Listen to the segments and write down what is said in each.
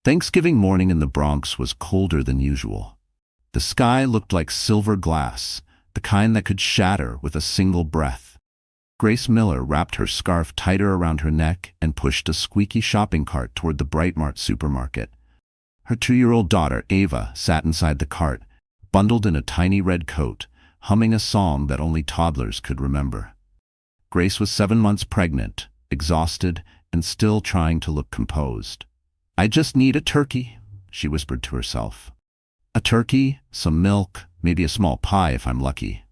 Thanksgiving morning in the Bronx was colder than usual. The sky looked like silver glass, the kind that could shatter with a single breath. Grace Miller wrapped her scarf tighter around her neck and pushed a squeaky shopping cart toward the Brightmart supermarket. Her 2-year-old daughter, Ava, sat inside the cart, bundled in a tiny red coat, humming a song that only toddlers could remember. Grace was 7 months pregnant, exhausted, and still trying to look composed. "I just need a turkey," she whispered to herself. "A turkey, some milk, maybe a small pie if I'm lucky."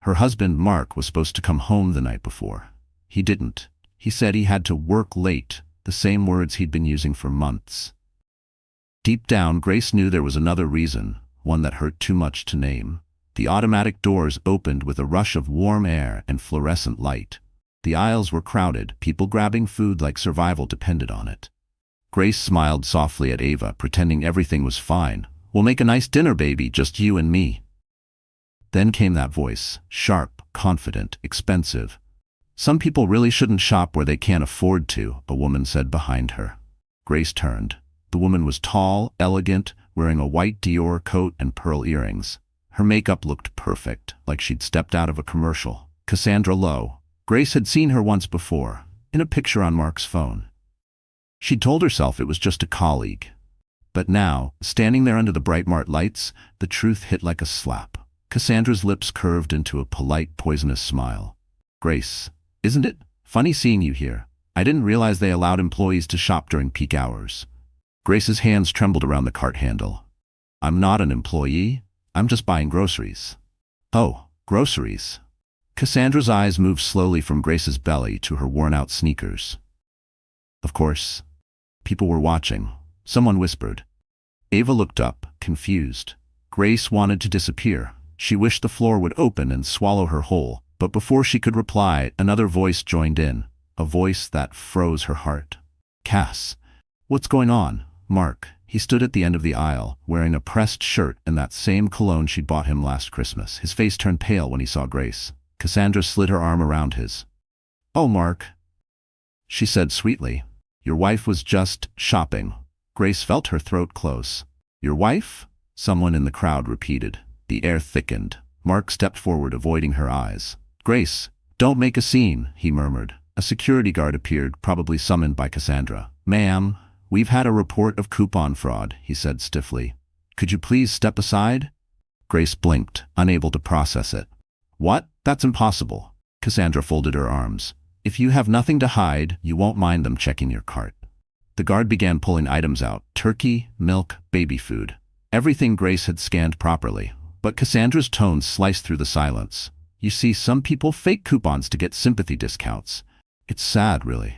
Her husband, Mark, was supposed to come home the night before. He didn't. He said he had to work late, the same words he'd been using for months. Deep down, Grace knew there was another reason, one that hurt too much to name. The automatic doors opened with a rush of warm air and fluorescent light. The aisles were crowded, people grabbing food like survival depended on it. Grace smiled softly at Ava, pretending everything was fine. "We'll make a nice dinner, baby, just you and me." Then came that voice, sharp, confident, expensive. "Some people really shouldn't shop where they can't afford to," a woman said behind her. Grace turned. The woman was tall, elegant, wearing a white Dior coat and pearl earrings. Her makeup looked perfect, like she'd stepped out of a commercial. Cassandra Lowe. Grace had seen her once before, in a picture on Mark's phone. She'd told herself it was just a colleague. But now, standing there under the Brightmart lights, the truth hit like a slap. Cassandra's lips curved into a polite, poisonous smile. "Grace, isn't it funny seeing you here? I didn't realize they allowed employees to shop during peak hours." Grace's hands trembled around the cart handle. "I'm not an employee. I'm just buying groceries." "Oh, groceries." Cassandra's eyes moved slowly from Grace's belly to her worn-out sneakers. Of course, people were watching. Someone whispered. Ava looked up, confused. Grace wanted to disappear. She wished the floor would open and swallow her whole, but before she could reply, another voice joined in, a voice that froze her heart. "Cass, what's going on?" Mark. He stood at the end of the aisle, wearing a pressed shirt and that same cologne she'd bought him last Christmas. His face turned pale when he saw Grace. Cassandra slid her arm around his. "Oh, Mark," she said sweetly. "Your wife was just shopping." Grace felt her throat close. "Your wife?" someone in the crowd repeated. The air thickened. Mark stepped forward, avoiding her eyes. "Grace, don't make a scene," he murmured. A security guard appeared, probably summoned by Cassandra. "Ma'am, we've had a report of coupon fraud," he said stiffly. "Could you please step aside?" Grace blinked, unable to process it. "What? That's impossible." Cassandra folded her arms. "If you have nothing to hide, you won't mind them checking your cart." The guard began pulling items out: turkey, milk, baby food. Everything Grace had scanned properly. But Cassandra's tone sliced through the silence. "You see, some people fake coupons to get sympathy discounts. It's sad, really."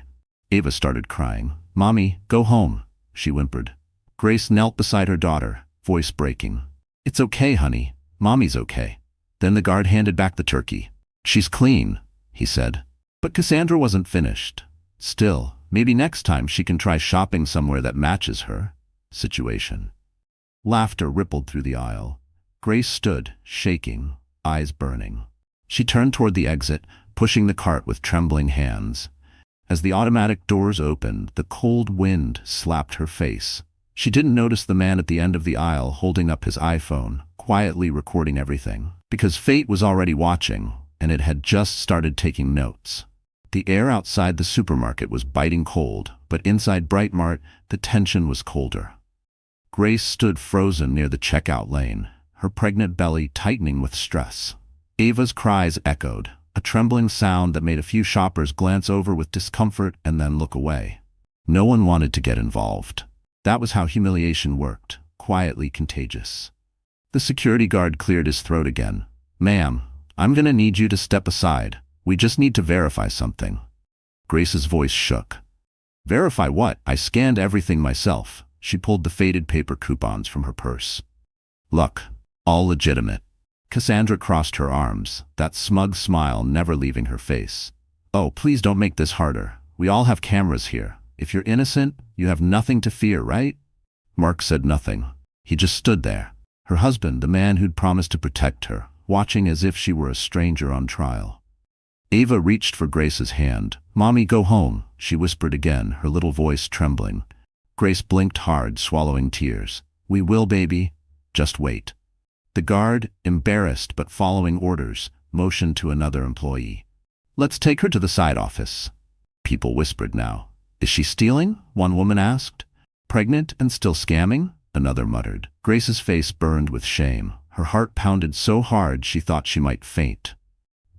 Ava started crying. "Mommy, go home," she whimpered. Grace knelt beside her daughter, voice breaking. "It's okay, honey. Mommy's okay." Then the guard handed back the turkey. "She's clean," he said. But Cassandra wasn't finished. Still, maybe next time she can try shopping somewhere that matches her situation. Laughter rippled through the aisle. Grace stood, shaking, eyes burning. She turned toward the exit, pushing the cart with trembling hands. As the automatic doors opened, the cold wind slapped her face. She didn't notice the man at the end of the aisle holding up his iPhone, quietly recording everything. Because fate was already watching, and it had just started taking notes. The air outside the supermarket was biting cold, but inside Brightmart, the tension was colder. Grace stood frozen near the checkout lane, her pregnant belly tightening with stress. Ava's cries echoed, a trembling sound that made a few shoppers glance over with discomfort and then look away. No one wanted to get involved. That was how humiliation worked, quietly contagious. The security guard cleared his throat again. "Ma'am, I'm gonna need you to step aside. We just need to verify something." Grace's voice shook. "Verify what? I scanned everything myself." She pulled the faded paper coupons from her purse. "Look, all legitimate." Cassandra crossed her arms, that smug smile never leaving her face. "Oh, please don't make this harder. We all have cameras here. If you're innocent, you have nothing to fear, right?" Mark said nothing. He just stood there. Her husband, the man who'd promised to protect her, watching as if she were a stranger on trial. Ava reached for Grace's hand. "Mommy, go home," she whispered again, her little voice trembling. Grace blinked hard, swallowing tears. "We will, baby. Just wait." The guard, embarrassed but following orders, motioned to another employee. "Let's take her to the side office." People whispered now. "Is she stealing?" one woman asked. "Pregnant and still scamming?" another muttered. Grace's face burned with shame. Her heart pounded so hard she thought she might faint.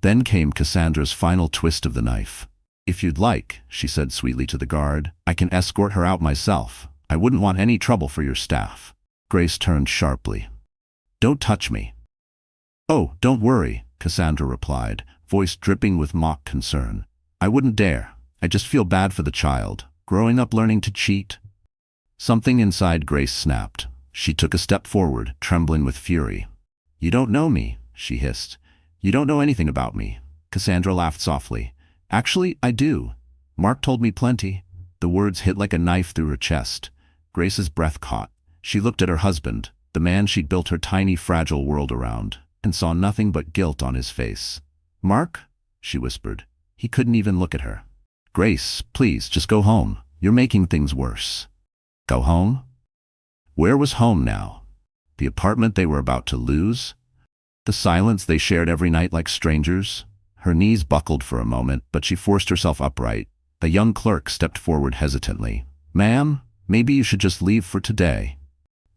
Then came Cassandra's final twist of the knife. "If you'd like," she said sweetly to the guard, "I can escort her out myself. I wouldn't want any trouble for your staff." Grace turned sharply. "Don't touch me." "Oh, don't worry," Cassandra replied, voice dripping with mock concern. "I wouldn't dare. I just feel bad for the child, growing up learning to cheat." Something inside Grace snapped. She took a step forward, trembling with fury. "You don't know me," she hissed. "You don't know anything about me." Cassandra laughed softly. "Actually, I do. Mark told me plenty." The words hit like a knife through her chest. Grace's breath caught. She looked at her husband, the man she'd built her tiny, fragile world around, and saw nothing but guilt on his face. "Mark?" she whispered. He couldn't even look at her. "Grace, please, just go home. You're making things worse." Go home? Where was home now? The apartment they were about to lose? The silence they shared every night like strangers? Her knees buckled for a moment, but she forced herself upright. The young clerk stepped forward hesitantly. "Ma'am, maybe you should just leave for today."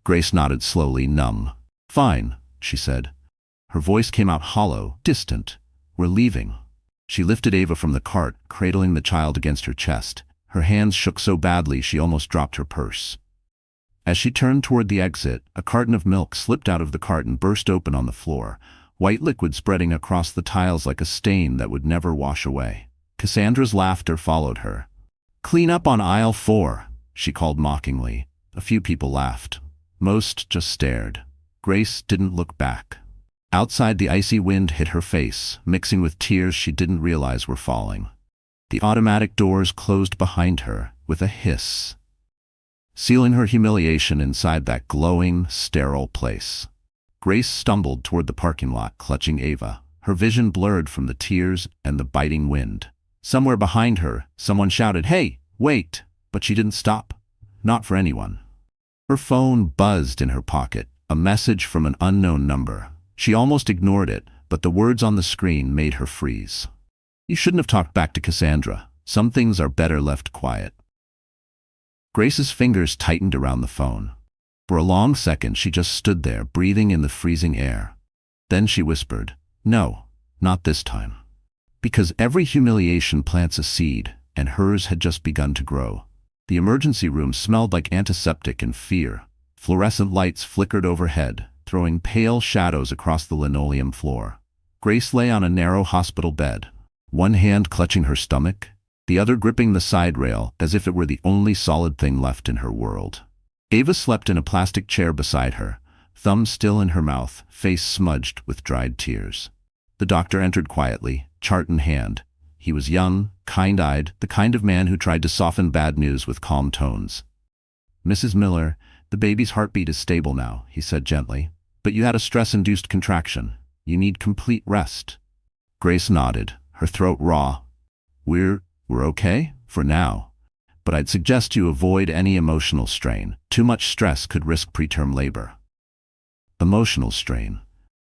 Grace nodded slowly, numb. "Fine," she said. Her voice came out hollow, distant. "We're leaving." She lifted Ava from the cart, cradling the child against her chest. Her hands shook so badly she almost dropped her purse. As she turned toward the exit, a carton of milk slipped out of the cart and burst open on the floor, white liquid spreading across the tiles like a stain that would never wash away. Cassandra's laughter followed her. "Clean up on aisle 4, she called mockingly. A few people laughed. Most just stared. Grace didn't look back. Outside, the icy wind hit her face, mixing with tears she didn't realize were falling. The automatic doors closed behind her with a hiss, sealing her humiliation inside that glowing, sterile place. Grace stumbled toward the parking lot, clutching Ava, her vision blurred from the tears and the biting wind. Somewhere behind her, someone shouted, "Hey, wait!" But she didn't stop. Not for anyone. Her phone buzzed in her pocket, a message from an unknown number. She almost ignored it, but the words on the screen made her freeze. "You shouldn't have talked back to Cassandra. Some things are better left quiet." Grace's fingers tightened around the phone. For a long second, she just stood there, breathing in the freezing air. Then she whispered, "No, not this time." Because every humiliation plants a seed, and hers had just begun to grow. The emergency room smelled like antiseptic and fear. Fluorescent lights flickered overhead, throwing pale shadows across the linoleum floor. Grace lay on a narrow hospital bed, one hand clutching her stomach, the other gripping the side rail as if it were the only solid thing left in her world. Ava slept in a plastic chair beside her, thumb still in her mouth, face smudged with dried tears. The doctor entered quietly, chart in hand. He was young, kind-eyed, the kind of man who tried to soften bad news with calm tones. "Mrs. Miller, the baby's heartbeat is stable now," he said gently. "But you had a stress-induced contraction. You need complete rest." Grace nodded, her throat raw. We're okay? For now. But I'd suggest you avoid any emotional strain. Too much stress could risk preterm labor." Emotional strain.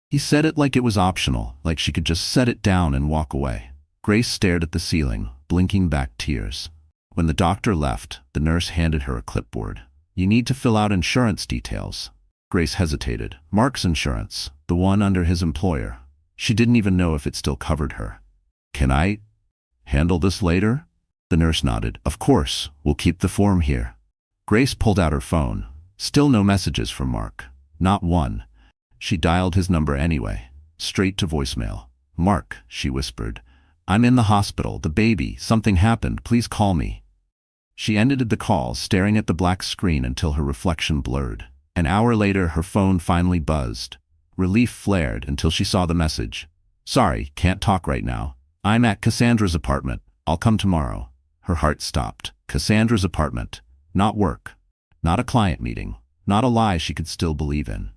He said it like it was optional, like she could just set it down and walk away. Grace stared at the ceiling, blinking back tears. When the doctor left, the nurse handed her a clipboard. "You need to fill out insurance details." Grace hesitated. Mark's insurance, the one under his employer. She didn't even know if it still covered her. "Can I handle this later?" The nurse nodded. "Of course, we'll keep the form here." Grace pulled out her phone. Still no messages from Mark. Not one. She dialed his number anyway, straight to voicemail. "Mark," she whispered. "I'm in the hospital. The baby. Something happened. Please call me." She ended the call, staring at the black screen until her reflection blurred. An hour later, her phone finally buzzed. Relief flared until she saw the message. "Sorry, can't talk right now. I'm at Cassandra's apartment. I'll come tomorrow." Her heart stopped. Cassandra's apartment. Not work. Not a client meeting. Not a lie she could still believe in.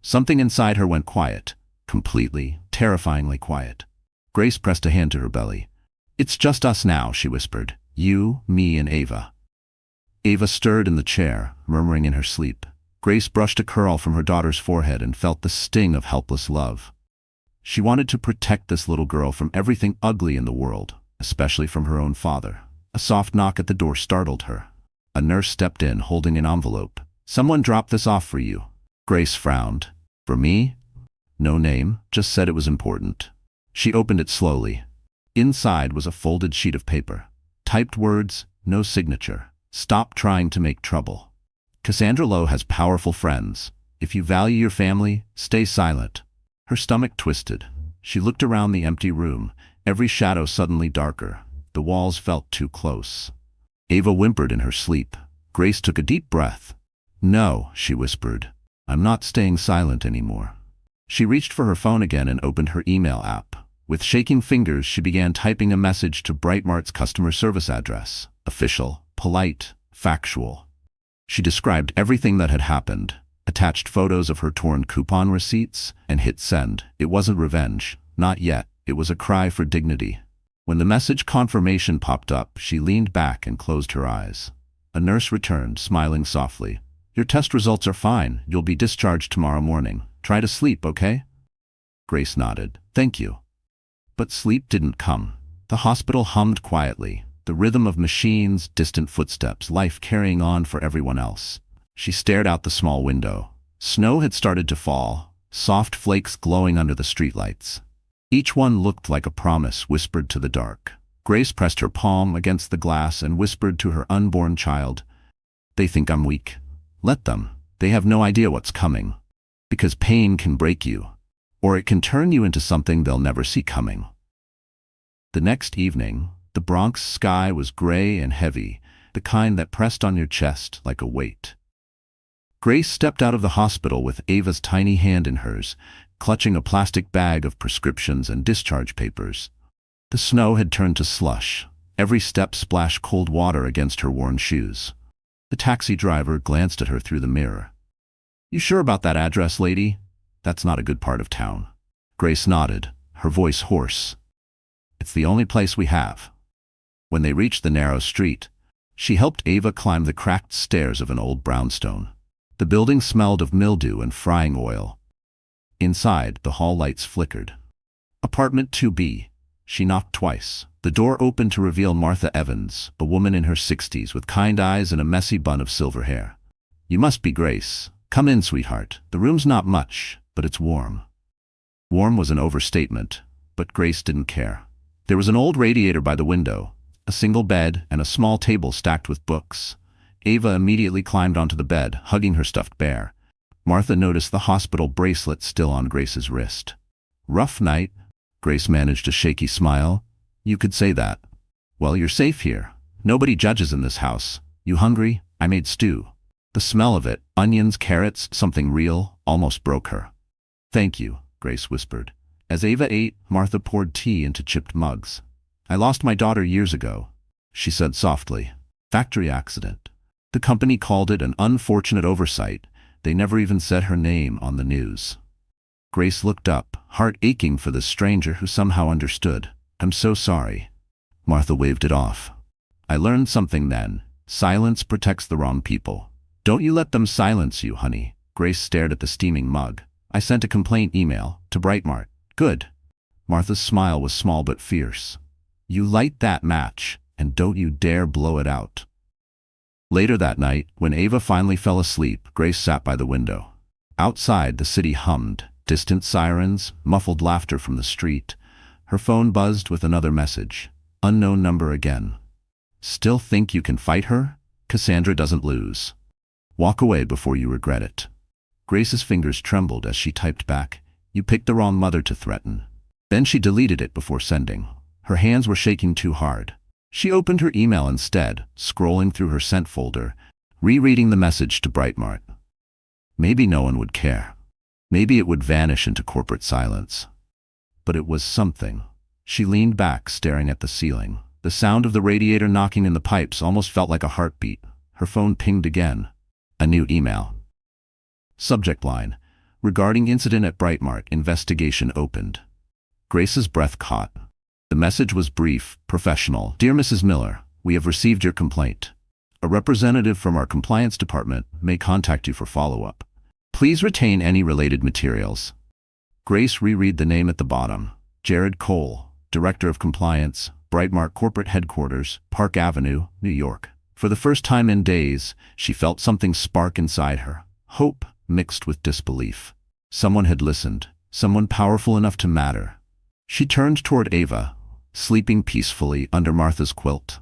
Something inside her went quiet. Completely, terrifyingly quiet. Grace pressed a hand to her belly. "It's just us now," she whispered. "You, me, and Ava." Ava stirred in the chair, murmuring in her sleep. Grace brushed a curl from her daughter's forehead and felt the sting of helpless love. She wanted to protect this little girl from everything ugly in the world, especially from her own father. A soft knock at the door startled her. A nurse stepped in, holding an envelope. "Someone dropped this off for you." Grace frowned. "For me?" "No name, just said it was important." She opened it slowly. Inside was a folded sheet of paper. Typed words, no signature. "Stop trying to make trouble. Cassandra Lowe has powerful friends. If you value your family, stay silent." Her stomach twisted. She looked around the empty room, every shadow suddenly darker. The walls felt too close. Ava whimpered in her sleep. Grace took a deep breath. "No," she whispered. "I'm not staying silent anymore." She reached for her phone again and opened her email app. With shaking fingers, she began typing a message to Brightmart's customer service address. Official, polite, factual. She described everything that had happened, attached photos of her torn coupon receipts, and hit send. It wasn't revenge. Not yet. It was a cry for dignity. When the message confirmation popped up, she leaned back and closed her eyes. A nurse returned, smiling softly. "Your test results are fine. You'll be discharged tomorrow morning. Try to sleep, okay?" Grace nodded. "Thank you." But sleep didn't come. The hospital hummed quietly. The rhythm of machines, distant footsteps, life carrying on for everyone else. She stared out the small window. Snow had started to fall, soft flakes glowing under the streetlights. Each one looked like a promise whispered to the dark. Grace pressed her palm against the glass and whispered to her unborn child, "They think I'm weak. Let them. They have no idea what's coming. Because pain can break you, or it can turn you into something they'll never see coming." The next evening, the Bronx sky was gray and heavy, the kind that pressed on your chest like a weight. Grace stepped out of the hospital with Ava's tiny hand in hers, clutching a plastic bag of prescriptions and discharge papers. The snow had turned to slush. Every step splashed cold water against her worn shoes. The taxi driver glanced at her through the mirror. "You sure about that address, lady? That's not a good part of town." Grace nodded, her voice hoarse. "It's the only place we have." When they reached the narrow street, she helped Ava climb the cracked stairs of an old brownstone. The building smelled of mildew and frying oil. Inside, the hall lights flickered. "Apartment 2B. She knocked twice. The door opened to reveal Martha Evans, a woman in her 60s with kind eyes and a messy bun of silver hair. "You must be Grace. Come in, sweetheart. The room's not much, but it's warm." Warm was an overstatement, but Grace didn't care. There was an old radiator by the window, a single bed, and a small table stacked with books. Ava immediately climbed onto the bed, hugging her stuffed bear. Martha noticed the hospital bracelet still on Grace's wrist. "Rough night?" Grace managed a shaky smile. "You could say that." "Well, you're safe here. Nobody judges in this house. You hungry? I made stew." The smell of it, onions, carrots, something real, almost broke her. "Thank you," Grace whispered. As Ava ate, Martha poured tea into chipped mugs. "I lost my daughter years ago," she said softly. "Factory accident. The company called it an unfortunate oversight. They never even said her name on the news." Grace looked up, heart aching for this stranger who somehow understood. "I'm so sorry." Martha waved it off. "I learned something then. Silence protects the wrong people. Don't you let them silence you, honey." Grace stared at the steaming mug. "I sent a complaint email to Brightmart." "Good." Martha's smile was small but fierce. "You light that match, and don't you dare blow it out." Later that night, when Ava finally fell asleep, Grace sat by the window. Outside, the city hummed, distant sirens, muffled laughter from the street. Her phone buzzed with another message. Unknown number again. "Still think you can fight her? Cassandra doesn't lose. Walk away before you regret it." Grace's fingers trembled as she typed back, "You picked the wrong mother to threaten." Then she deleted it before sending. Her hands were shaking too hard. She opened her email instead, scrolling through her sent folder, rereading the message to Brightmart. Maybe no one would care. Maybe it would vanish into corporate silence. But it was something. She leaned back, staring at the ceiling. The sound of the radiator knocking in the pipes almost felt like a heartbeat. Her phone pinged again. A new email. Subject line: "Regarding incident at Brightmart, investigation opened." Grace's breath caught. The message was brief, professional. "Dear Mrs. Miller, we have received your complaint. A representative from our compliance department may contact you for follow-up. Please retain any related materials. Grace reread the name at the bottom. Jared Cole, Director of Compliance, Brightmark Corporate Headquarters, Park Avenue, New York. For the first time in days, she felt something spark inside her. Hope mixed with disbelief. Someone had listened. Someone powerful enough to matter. She turned toward Ava, sleeping peacefully under Martha's quilt.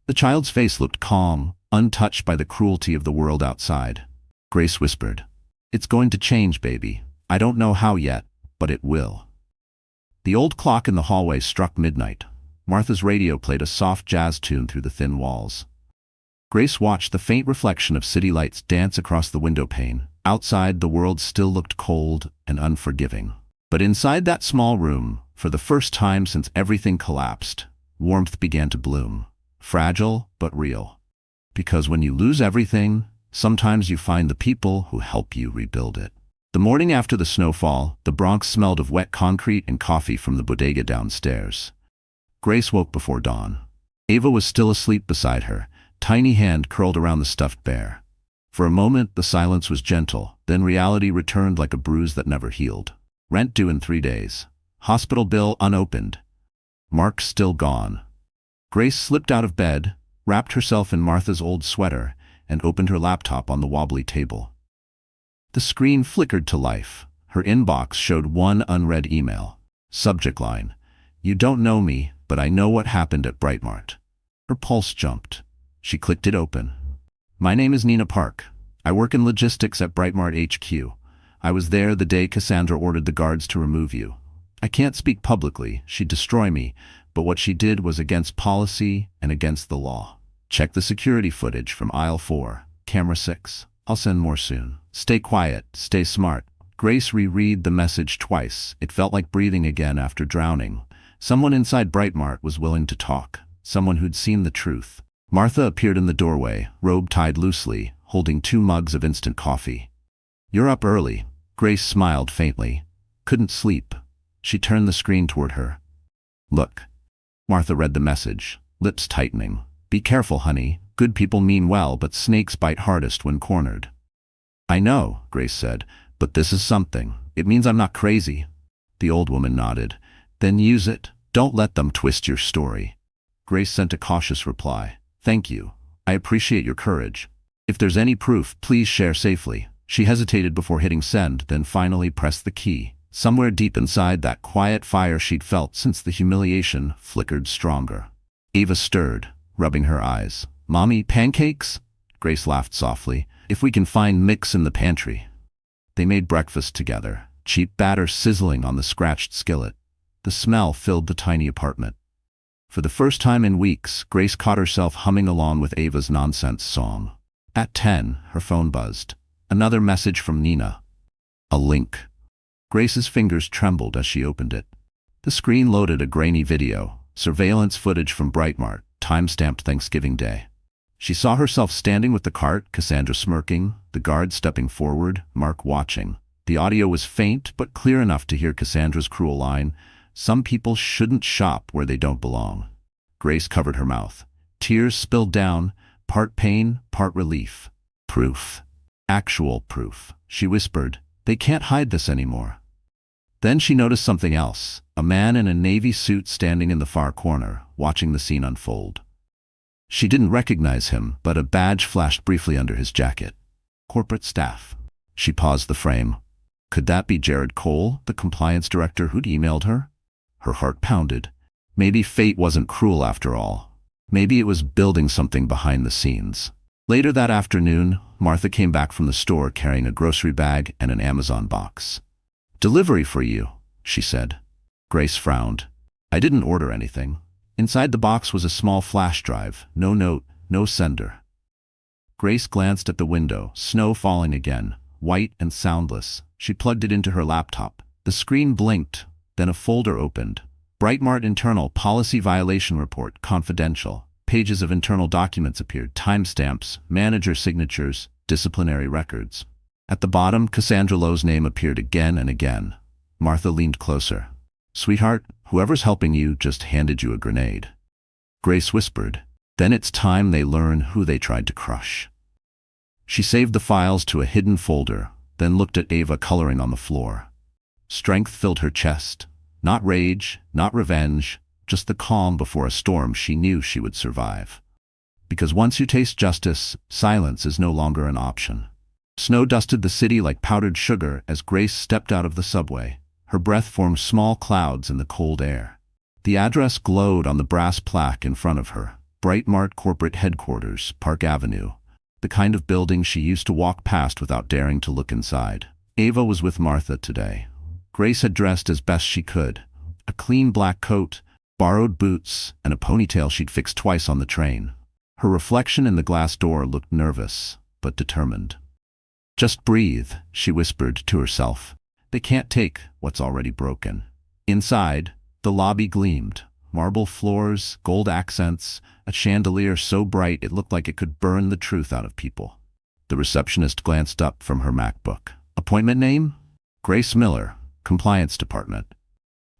The child's face looked calm, untouched by the cruelty of the world outside. Grace whispered, "It's going to change, baby. I don't know how yet, but it will." The old clock in the hallway struck midnight. Martha's radio played a soft jazz tune through the thin walls. Grace watched the faint reflection of city lights dance across the window pane. Outside, the world still looked cold and unforgiving. But inside that small room, for the first time since everything collapsed, warmth began to bloom. Fragile, but real. Because when you lose everything, sometimes you find the people who help you rebuild it. The morning after the snowfall, the Bronx smelled of wet concrete and coffee from the bodega downstairs. Grace woke before dawn. Ava was still asleep beside her, tiny hand curled around the stuffed bear. For a moment, the silence was gentle, then reality returned like a bruise that never healed. Rent due in 3 days. Hospital bill unopened. Mark still gone. Grace slipped out of bed, wrapped herself in Martha's old sweater, and opened her laptop on the wobbly table. The screen flickered to life. Her inbox showed one unread email. Subject line, "You don't know me, but I know what happened at Brightmart." Her pulse jumped. She clicked it open. "My name is Nina Park. I work in logistics at Brightmart HQ. I was there the day Cassandra ordered the guards to remove you. I can't speak publicly, she'd destroy me, but what she did was against policy and against the law. Check the security footage from aisle 4, camera 6. I'll send more soon. Stay quiet, stay smart." Grace reread the message twice. It felt like breathing again after drowning. Someone inside Brightmart was willing to talk. Someone who'd seen the truth. Martha appeared in the doorway, robe tied loosely, holding 2 mugs of instant coffee. "You're up early." Grace smiled faintly. "Couldn't sleep." She turned the screen toward her. "Look." Martha read the message, lips tightening. "Be careful, honey. Good people mean well, but snakes bite hardest when cornered." "I know," Grace said, "but this is something. It means I'm not crazy." The old woman nodded. "Then use it. Don't let them twist your story." Grace sent a cautious reply. "Thank you. I appreciate your courage. If there's any proof, please share safely." She hesitated before hitting send, then finally pressed the key. Somewhere deep inside, that quiet fire she'd felt since the humiliation flickered stronger. Ava stirred, rubbing her eyes. "Mommy, pancakes?" Grace laughed softly. "If we can find mix in the pantry." They made breakfast together, cheap batter sizzling on the scratched skillet. The smell filled the tiny apartment. For the first time in weeks, Grace caught herself humming along with Ava's nonsense song. At 10, her phone buzzed. Another message from Nina. A link. Grace's fingers trembled as she opened it. The screen loaded a grainy video, surveillance footage from Brightmart, time-stamped Thanksgiving Day. She saw herself standing with the cart, Cassandra smirking, the guard stepping forward, Mark watching. The audio was faint but clear enough to hear Cassandra's cruel line, "Some people shouldn't shop where they don't belong." Grace covered her mouth. Tears spilled down, part pain, part relief. Proof. Actual proof. She whispered, "They can't hide this anymore." Then she noticed something else, a man in a navy suit standing in the far corner, watching the scene unfold. She didn't recognize him, but a badge flashed briefly under his jacket. Corporate staff. She paused the frame. Could that be Jared Cole, the compliance director who'd emailed her? Her heart pounded. Maybe fate wasn't cruel after all. Maybe it was building something behind the scenes. Later that afternoon, Martha came back from the store carrying a grocery bag and an Amazon box. "Delivery for you," she said. Grace frowned. "I didn't order anything." Inside the box was a small flash drive, no note, no sender. Grace glanced at the window, snow falling again, white and soundless. She plugged it into her laptop. The screen blinked, then a folder opened. Brightmart Internal Policy Violation Report, confidential. Pages of internal documents appeared, timestamps, manager signatures, disciplinary records. At the bottom, Cassandra Lowe's name appeared again and again. Martha leaned closer. "Sweetheart, whoever's helping you just handed you a grenade." Grace whispered, Then it's time they learn who they tried to crush. She saved the files to a hidden folder, then looked at Ava coloring on the floor. Strength filled her chest. Not rage, not revenge, just the calm before a storm she knew she would survive. Because once you taste justice, silence is no longer an option. Snow dusted the city like powdered sugar as Grace stepped out of the subway. Her breath formed small clouds in the cold air. The address glowed on the brass plaque in front of her. Brightmart Corporate Headquarters, Park Avenue. The kind of building she used to walk past without daring to look inside. Ava was with Martha today. Grace had dressed as best she could. A clean black coat, borrowed boots, and a ponytail she'd fixed twice on the train. Her reflection in the glass door looked nervous, but determined. "Just breathe," she whispered to herself. "They can't take what's already broken." Inside, the lobby gleamed. Marble floors, gold accents, a chandelier so bright it looked like it could burn the truth out of people. The receptionist glanced up from her MacBook. "Appointment name?" "Grace Miller, Compliance Department."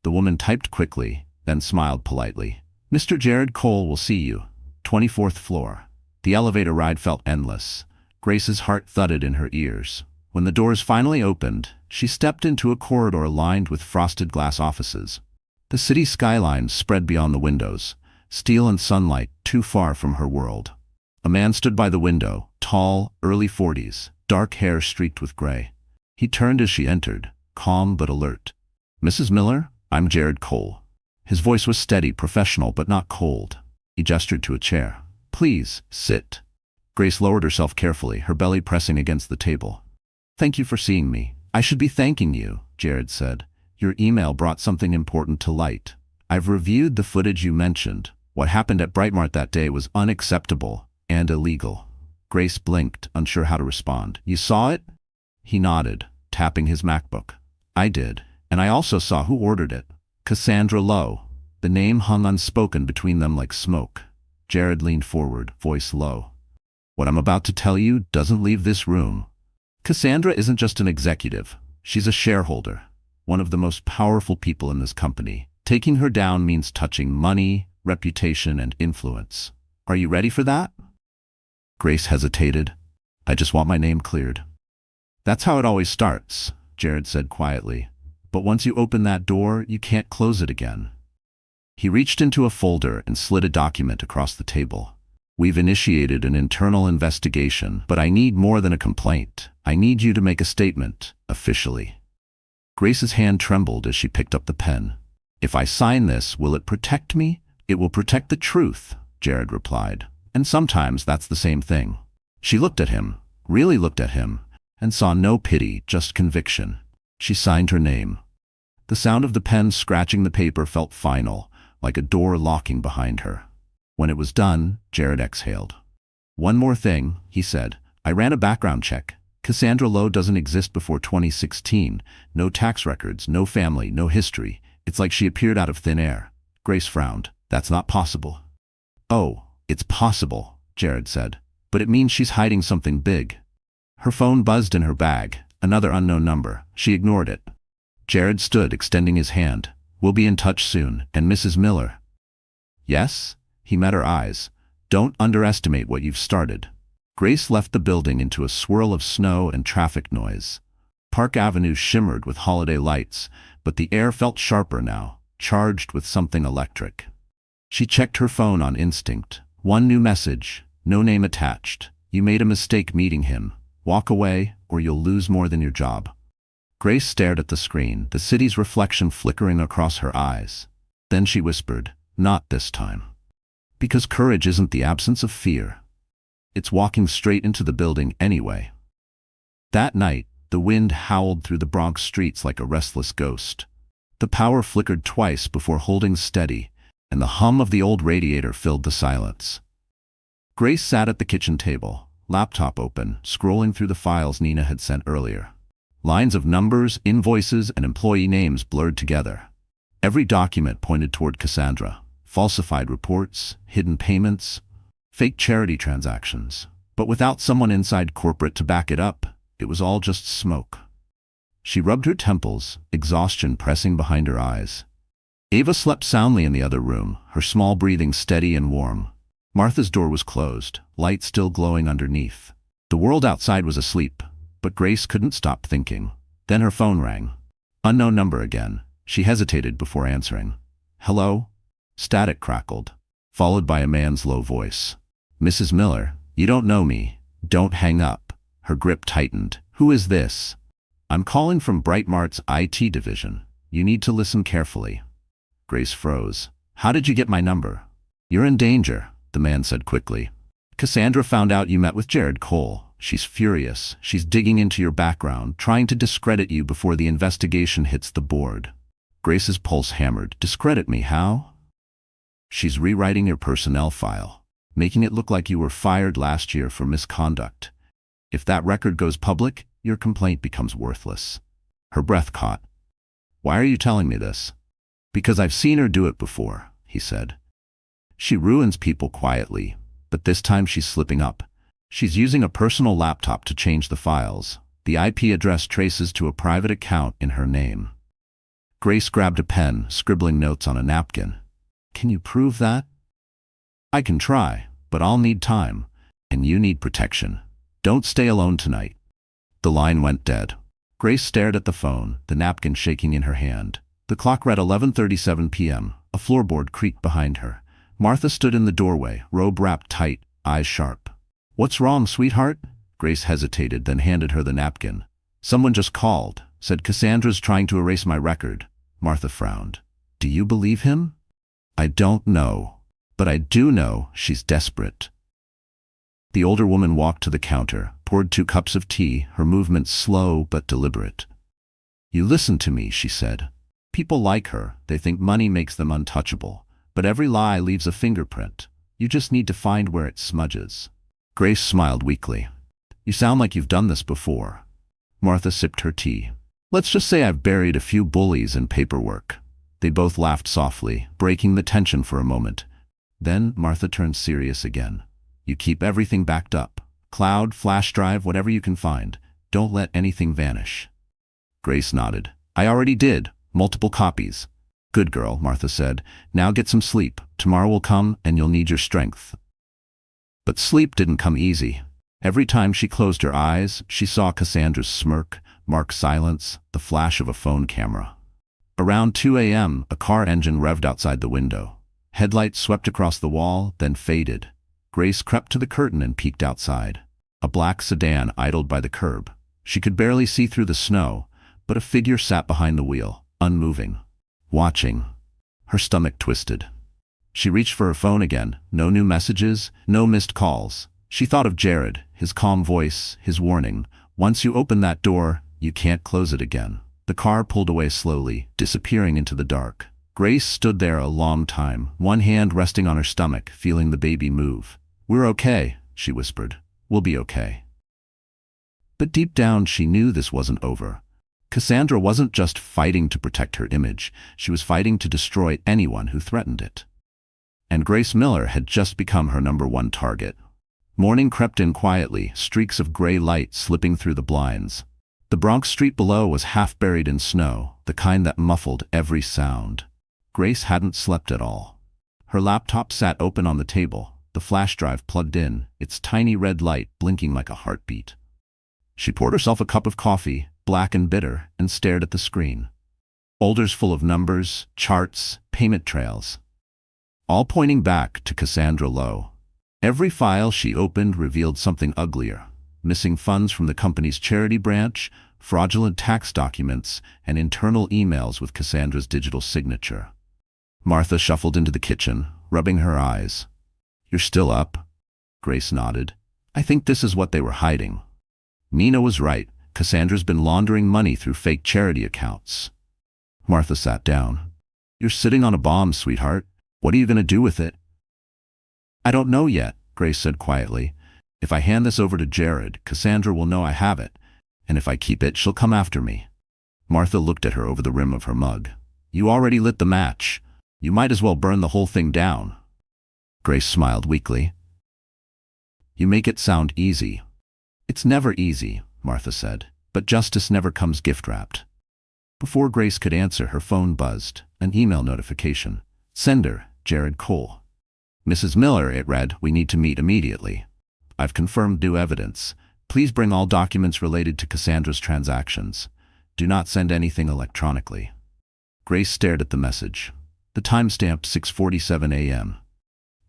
The woman typed quickly, then smiled politely. "Mr. Jared Cole will see you. 24th floor." The elevator ride felt endless. Grace's heart thudded in her ears. When the doors finally opened, she stepped into a corridor lined with frosted glass offices. The city skyline spread beyond the windows, steel and sunlight too far from her world. A man stood by the window, tall, early 40s, dark hair streaked with gray. He turned as she entered, calm but alert. "Mrs. Miller, I'm Jared Cole." His voice was steady, professional, but not cold. He gestured to a chair. "Please, sit." Grace lowered herself carefully, her belly pressing against the table. "Thank you for seeing me." "I should be thanking you," Jared said. "Your email brought something important to light. I've reviewed the footage you mentioned. What happened at Brightmart that day was unacceptable and illegal." Grace blinked, unsure how to respond. "You saw it?" He nodded, tapping his MacBook. "I did, and I also saw who ordered it. Cassandra Lowe." The name hung unspoken between them like smoke. Jared leaned forward, voice low. "What I'm about to tell you doesn't leave this room. Cassandra isn't just an executive. She's a shareholder, one of the most powerful people in this company. Taking her down means touching money, reputation, and influence. Are you ready for that?" Grace hesitated. "I just want my name cleared." "That's how it always starts," Jared said quietly. "But once you open that door, you can't close it again." He reached into a folder and slid a document across the table. "We've initiated an internal investigation, but I need more than a complaint. I need you to make a statement, officially." Grace's hand trembled as she picked up the pen. "If I sign this, will it protect me?" "It will protect the truth," Jared replied. "And sometimes that's the same thing." She looked at him, really looked at him, and saw no pity, just conviction. She signed her name. The sound of the pen scratching the paper felt final, like a door locking behind her. When it was done, Jared exhaled. "One more thing," he said. "I ran a background check. Cassandra Lowe doesn't exist before 2016. No tax records, no family, no history. It's like she appeared out of thin air." Grace frowned. "That's not possible." "Oh, it's possible," Jared said. "But it means she's hiding something big." Her phone buzzed in her bag, another unknown number. She ignored it. Jared stood, extending his hand. "We'll be in touch soon, and Mrs. Miller." "Yes?" He met her eyes. "Don't underestimate what you've started." Grace left the building into a swirl of snow and traffic noise. Park Avenue shimmered with holiday lights, but the air felt sharper now, charged with something electric. She checked her phone on instinct. One new message, no name attached. "You made a mistake meeting him. Walk away, or you'll lose more than your job." Grace stared at the screen, the city's reflection flickering across her eyes. Then she whispered, "Not this time." Because courage isn't the absence of fear. It's walking straight into the building anyway. That night, the wind howled through the Bronx streets like a restless ghost. The power flickered twice before holding steady, and the hum of the old radiator filled the silence. Grace sat at the kitchen table, laptop open, scrolling through the files Nina had sent earlier. Lines of numbers, invoices, and employee names blurred together. Every document pointed toward Cassandra. Falsified reports, hidden payments, fake charity transactions. But without someone inside corporate to back it up, it was all just smoke. She rubbed her temples, exhaustion pressing behind her eyes. Ava slept soundly in the other room, her small breathing steady and warm. Martha's door was closed, light still glowing underneath. The world outside was asleep, but Grace couldn't stop thinking. Then her phone rang. Unknown number again. She hesitated before answering. "Hello?" Static crackled, followed by a man's low voice. "Mrs. Miller, you don't know me. Don't hang up." Her grip tightened. "Who is this?" "I'm calling from Brightmart's IT division. You need to listen carefully." Grace froze. "How did you get my number?" "You're in danger," the man said quickly. "Cassandra found out you met with Jared Cole. She's furious. She's digging into your background, trying to discredit you before the investigation hits the board." Grace's pulse hammered. "Discredit me, how?" "She's rewriting your personnel file, making it look like you were fired last year for misconduct. If that record goes public, your complaint becomes worthless." Her breath caught. "Why are you telling me this?" "Because I've seen her do it before," he said. "She ruins people quietly, but this time she's slipping up. She's using a personal laptop to change the files. The IP address traces to a private account in her name." Grace grabbed a pen, scribbling notes on a napkin. "Can you prove that?" "I can try, but I'll need time, and you need protection. Don't stay alone tonight." The line went dead. Grace stared at the phone, the napkin shaking in her hand. The clock read 11:37 p.m. A floorboard creaked behind her. Martha stood in the doorway, robe wrapped tight, eyes sharp. "What's wrong, sweetheart?" Grace hesitated, then handed her the napkin. "Someone just called, said Cassandra's trying to erase my record." Martha frowned. "Do you believe him?" "I don't know, but I do know she's desperate." The older woman walked to the counter, poured 2 cups of tea, her movements slow but deliberate. "You listen to me," she said. "People like her. They think money makes them untouchable. But every lie leaves a fingerprint. You just need to find where it smudges." Grace smiled weakly. "You sound like you've done this before." Martha sipped her tea. "Let's just say I've buried a few bullies in paperwork." They both laughed softly, breaking the tension for a moment. Then Martha turned serious again. "You keep everything backed up. Cloud, flash drive, whatever you can find. Don't let anything vanish." Grace nodded. "I already did. Multiple copies." "Good girl," Martha said. "Now get some sleep. Tomorrow will come and you'll need your strength." But sleep didn't come easy. Every time she closed her eyes, she saw Cassandra's smirk, Mark's silence, the flash of a phone camera. Around 2 a.m., a car engine revved outside the window. Headlights swept across the wall, then faded. Grace crept to the curtain and peeked outside. A black sedan idled by the curb. She could barely see through the snow, but a figure sat behind the wheel, unmoving, watching. Her stomach twisted. She reached for her phone again. No new messages, no missed calls. She thought of Jared, his calm voice, his warning. Once you open that door, you can't close it again. The car pulled away slowly, disappearing into the dark. Grace stood there a long time, one hand resting on her stomach, feeling the baby move. "We're okay," she whispered. "We'll be okay." But deep down she knew this wasn't over. Cassandra wasn't just fighting to protect her image, she was fighting to destroy anyone who threatened it. And Grace Miller had just become her #1 target. Morning crept in quietly, streaks of gray light slipping through the blinds. The Bronx street below was half buried in snow, the kind that muffled every sound. Grace hadn't slept at all. Her laptop sat open on the table, the flash drive plugged in, its tiny red light blinking like a heartbeat. She poured herself a cup of coffee, black and bitter, and stared at the screen. Folders full of numbers, charts, payment trails, all pointing back to Cassandra Lowe. Every file she opened revealed something uglier: missing funds from the company's charity branch, fraudulent tax documents, and internal emails with Cassandra's digital signature. Martha shuffled into the kitchen, rubbing her eyes. "You're still up?" Grace nodded. "I think this is what they were hiding." Nina was right. Cassandra's been laundering money through fake charity accounts. Martha sat down. "You're sitting on a bomb, sweetheart. What are you going to do with it?" "I don't know yet," Grace said quietly. "If I hand this over to Jared, Cassandra will know I have it, and if I keep it, she'll come after me." Martha looked at her over the rim of her mug. "You already lit the match. You might as well burn the whole thing down." Grace smiled weakly. "You make it sound easy." "It's never easy," Martha said, "but justice never comes gift-wrapped." Before Grace could answer, her phone buzzed, an email notification. Sender, Jared Cole. Mrs. Miller, it read, we need to meet immediately. I've confirmed new evidence. Please bring all documents related to Cassandra's transactions. Do not send anything electronically. Grace stared at the message. The timestamp 6:47 a.m.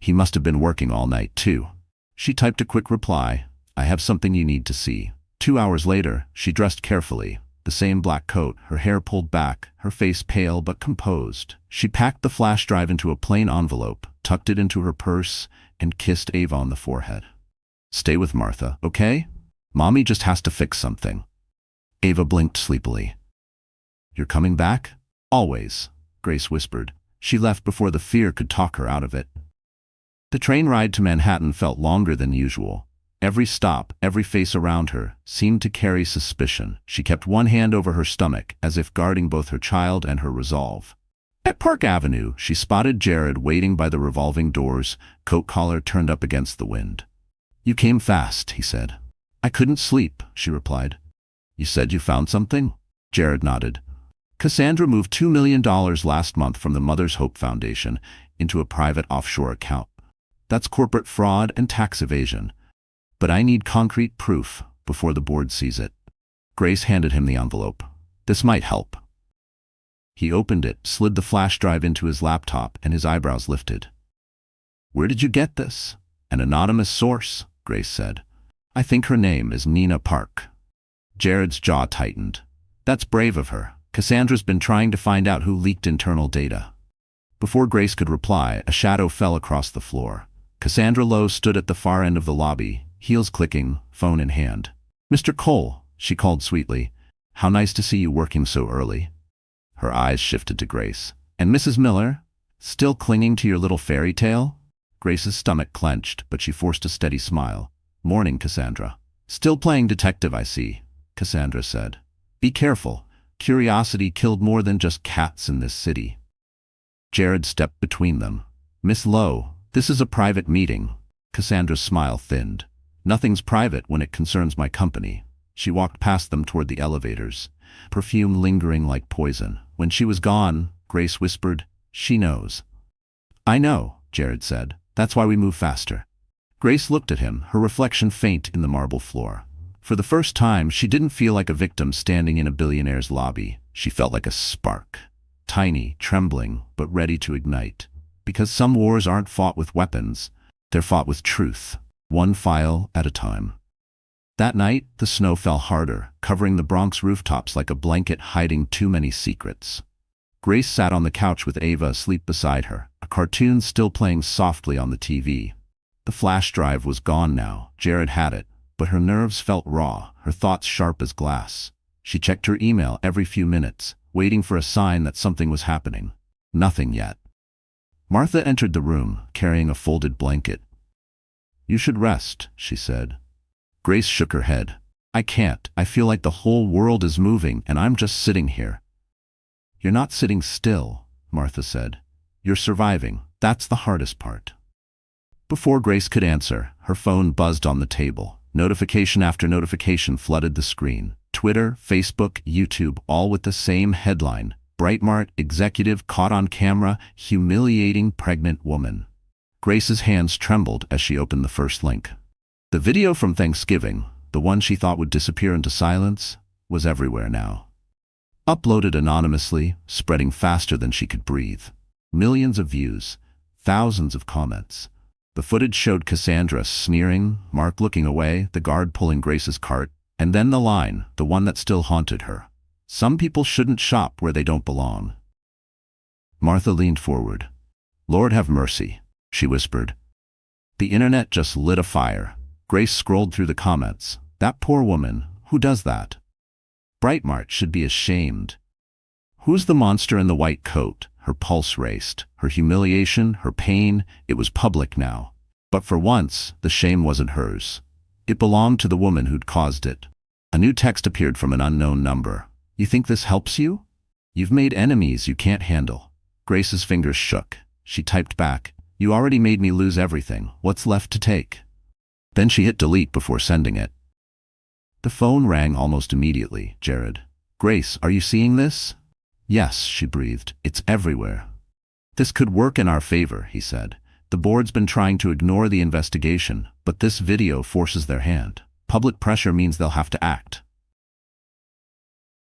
He must have been working all night, too. She typed a quick reply. I have something you need to see. 2 hours later, she dressed carefully. The same black coat, her hair pulled back, her face pale but composed. She packed the flash drive into a plain envelope, tucked it into her purse, and kissed Ava on the forehead. Stay with Martha, okay? Mommy just has to fix something. Ava blinked sleepily. You're coming back? Always, Grace whispered. She left before the fear could talk her out of it. The train ride to Manhattan felt longer than usual. Every stop, every face around her, seemed to carry suspicion. She kept one hand over her stomach, as if guarding both her child and her resolve. At Park Avenue, she spotted Jared waiting by the revolving doors, coat collar turned up against the wind. You came fast, he said. I couldn't sleep, she replied. You said you found something? Jared nodded. Cassandra moved $2 million last month from the Mother's Hope Foundation into a private offshore account. That's corporate fraud and tax evasion. But I need concrete proof before the board sees it. Grace handed him the envelope. This might help. He opened it, slid the flash drive into his laptop, and his eyebrows lifted. Where did you get this? An anonymous source, Grace said. I think her name is Nina Park. Jared's jaw tightened. That's brave of her. Cassandra's been trying to find out who leaked internal data. Before Grace could reply, a shadow fell across the floor. Cassandra Lowe stood at the far end of the lobby, heels clicking, phone in hand. Mr. Cole, she called sweetly. How nice to see you working so early. Her eyes shifted to Grace. And Mrs. Miller? Still clinging to your little fairy tale? Grace's stomach clenched, but she forced a steady smile. Morning, Cassandra. Still playing detective, I see, Cassandra said. Be careful. Curiosity killed more than just cats in this city. Jared stepped between them. Miss Lowe, this is a private meeting. Cassandra's smile thinned. Nothing's private when it concerns my company. She walked past them toward the elevators, perfume lingering like poison. When she was gone, Grace whispered, she knows. I know, Jared said. That's why we move faster. Grace looked at him, her reflection faint in the marble floor. For the first time, she didn't feel like a victim standing in a billionaire's lobby. She felt like a spark. Tiny, trembling, but ready to ignite. Because some wars aren't fought with weapons, they're fought with truth, one file at a time. That night, the snow fell harder, covering the Bronx rooftops like a blanket hiding too many secrets. Grace sat on the couch with Ava asleep beside her, a cartoon still playing softly on the TV. The flash drive was gone now. Jared had it. But her nerves felt raw, her thoughts sharp as glass. She checked her email every few minutes, waiting for a sign that something was happening. Nothing yet. Martha entered the room, carrying a folded blanket. You should rest, she said. Grace shook her head. I can't. I feel like the whole world is moving, and I'm just sitting here. You're not sitting still, Martha said. You're surviving. That's the hardest part. Before Grace could answer, her phone buzzed on the table. Notification after notification flooded the screen. Twitter, Facebook, YouTube, all with the same headline. Breitbart executive caught on camera, humiliating pregnant woman. Grace's hands trembled as she opened the first link. The video from Thanksgiving, the one she thought would disappear into silence, was everywhere now. Uploaded anonymously, spreading faster than she could breathe. Millions of views, thousands of comments. The footage showed Cassandra sneering, Mark looking away, the guard pulling Grace's cart, and then the line, the one that still haunted her. Some people shouldn't shop where they don't belong. Martha leaned forward. Lord have mercy, she whispered. The internet just lit a fire. Grace scrolled through the comments. That poor woman, who does that? Breitbart should be ashamed. Who's the monster in the white coat? Her pulse raced. Her humiliation, her pain, it was public now. But for once, the shame wasn't hers. It belonged to the woman who'd caused it. A new text appeared from an unknown number. You think this helps you? You've made enemies you can't handle. Grace's fingers shook. She typed back, you already made me lose everything. What's left to take? Then she hit delete before sending it. The phone rang almost immediately. Jared. Grace, are you seeing this? Yes, she breathed. It's everywhere. This could work in our favor, he said. The board's been trying to ignore the investigation, but this video forces their hand. Public pressure means they'll have to act.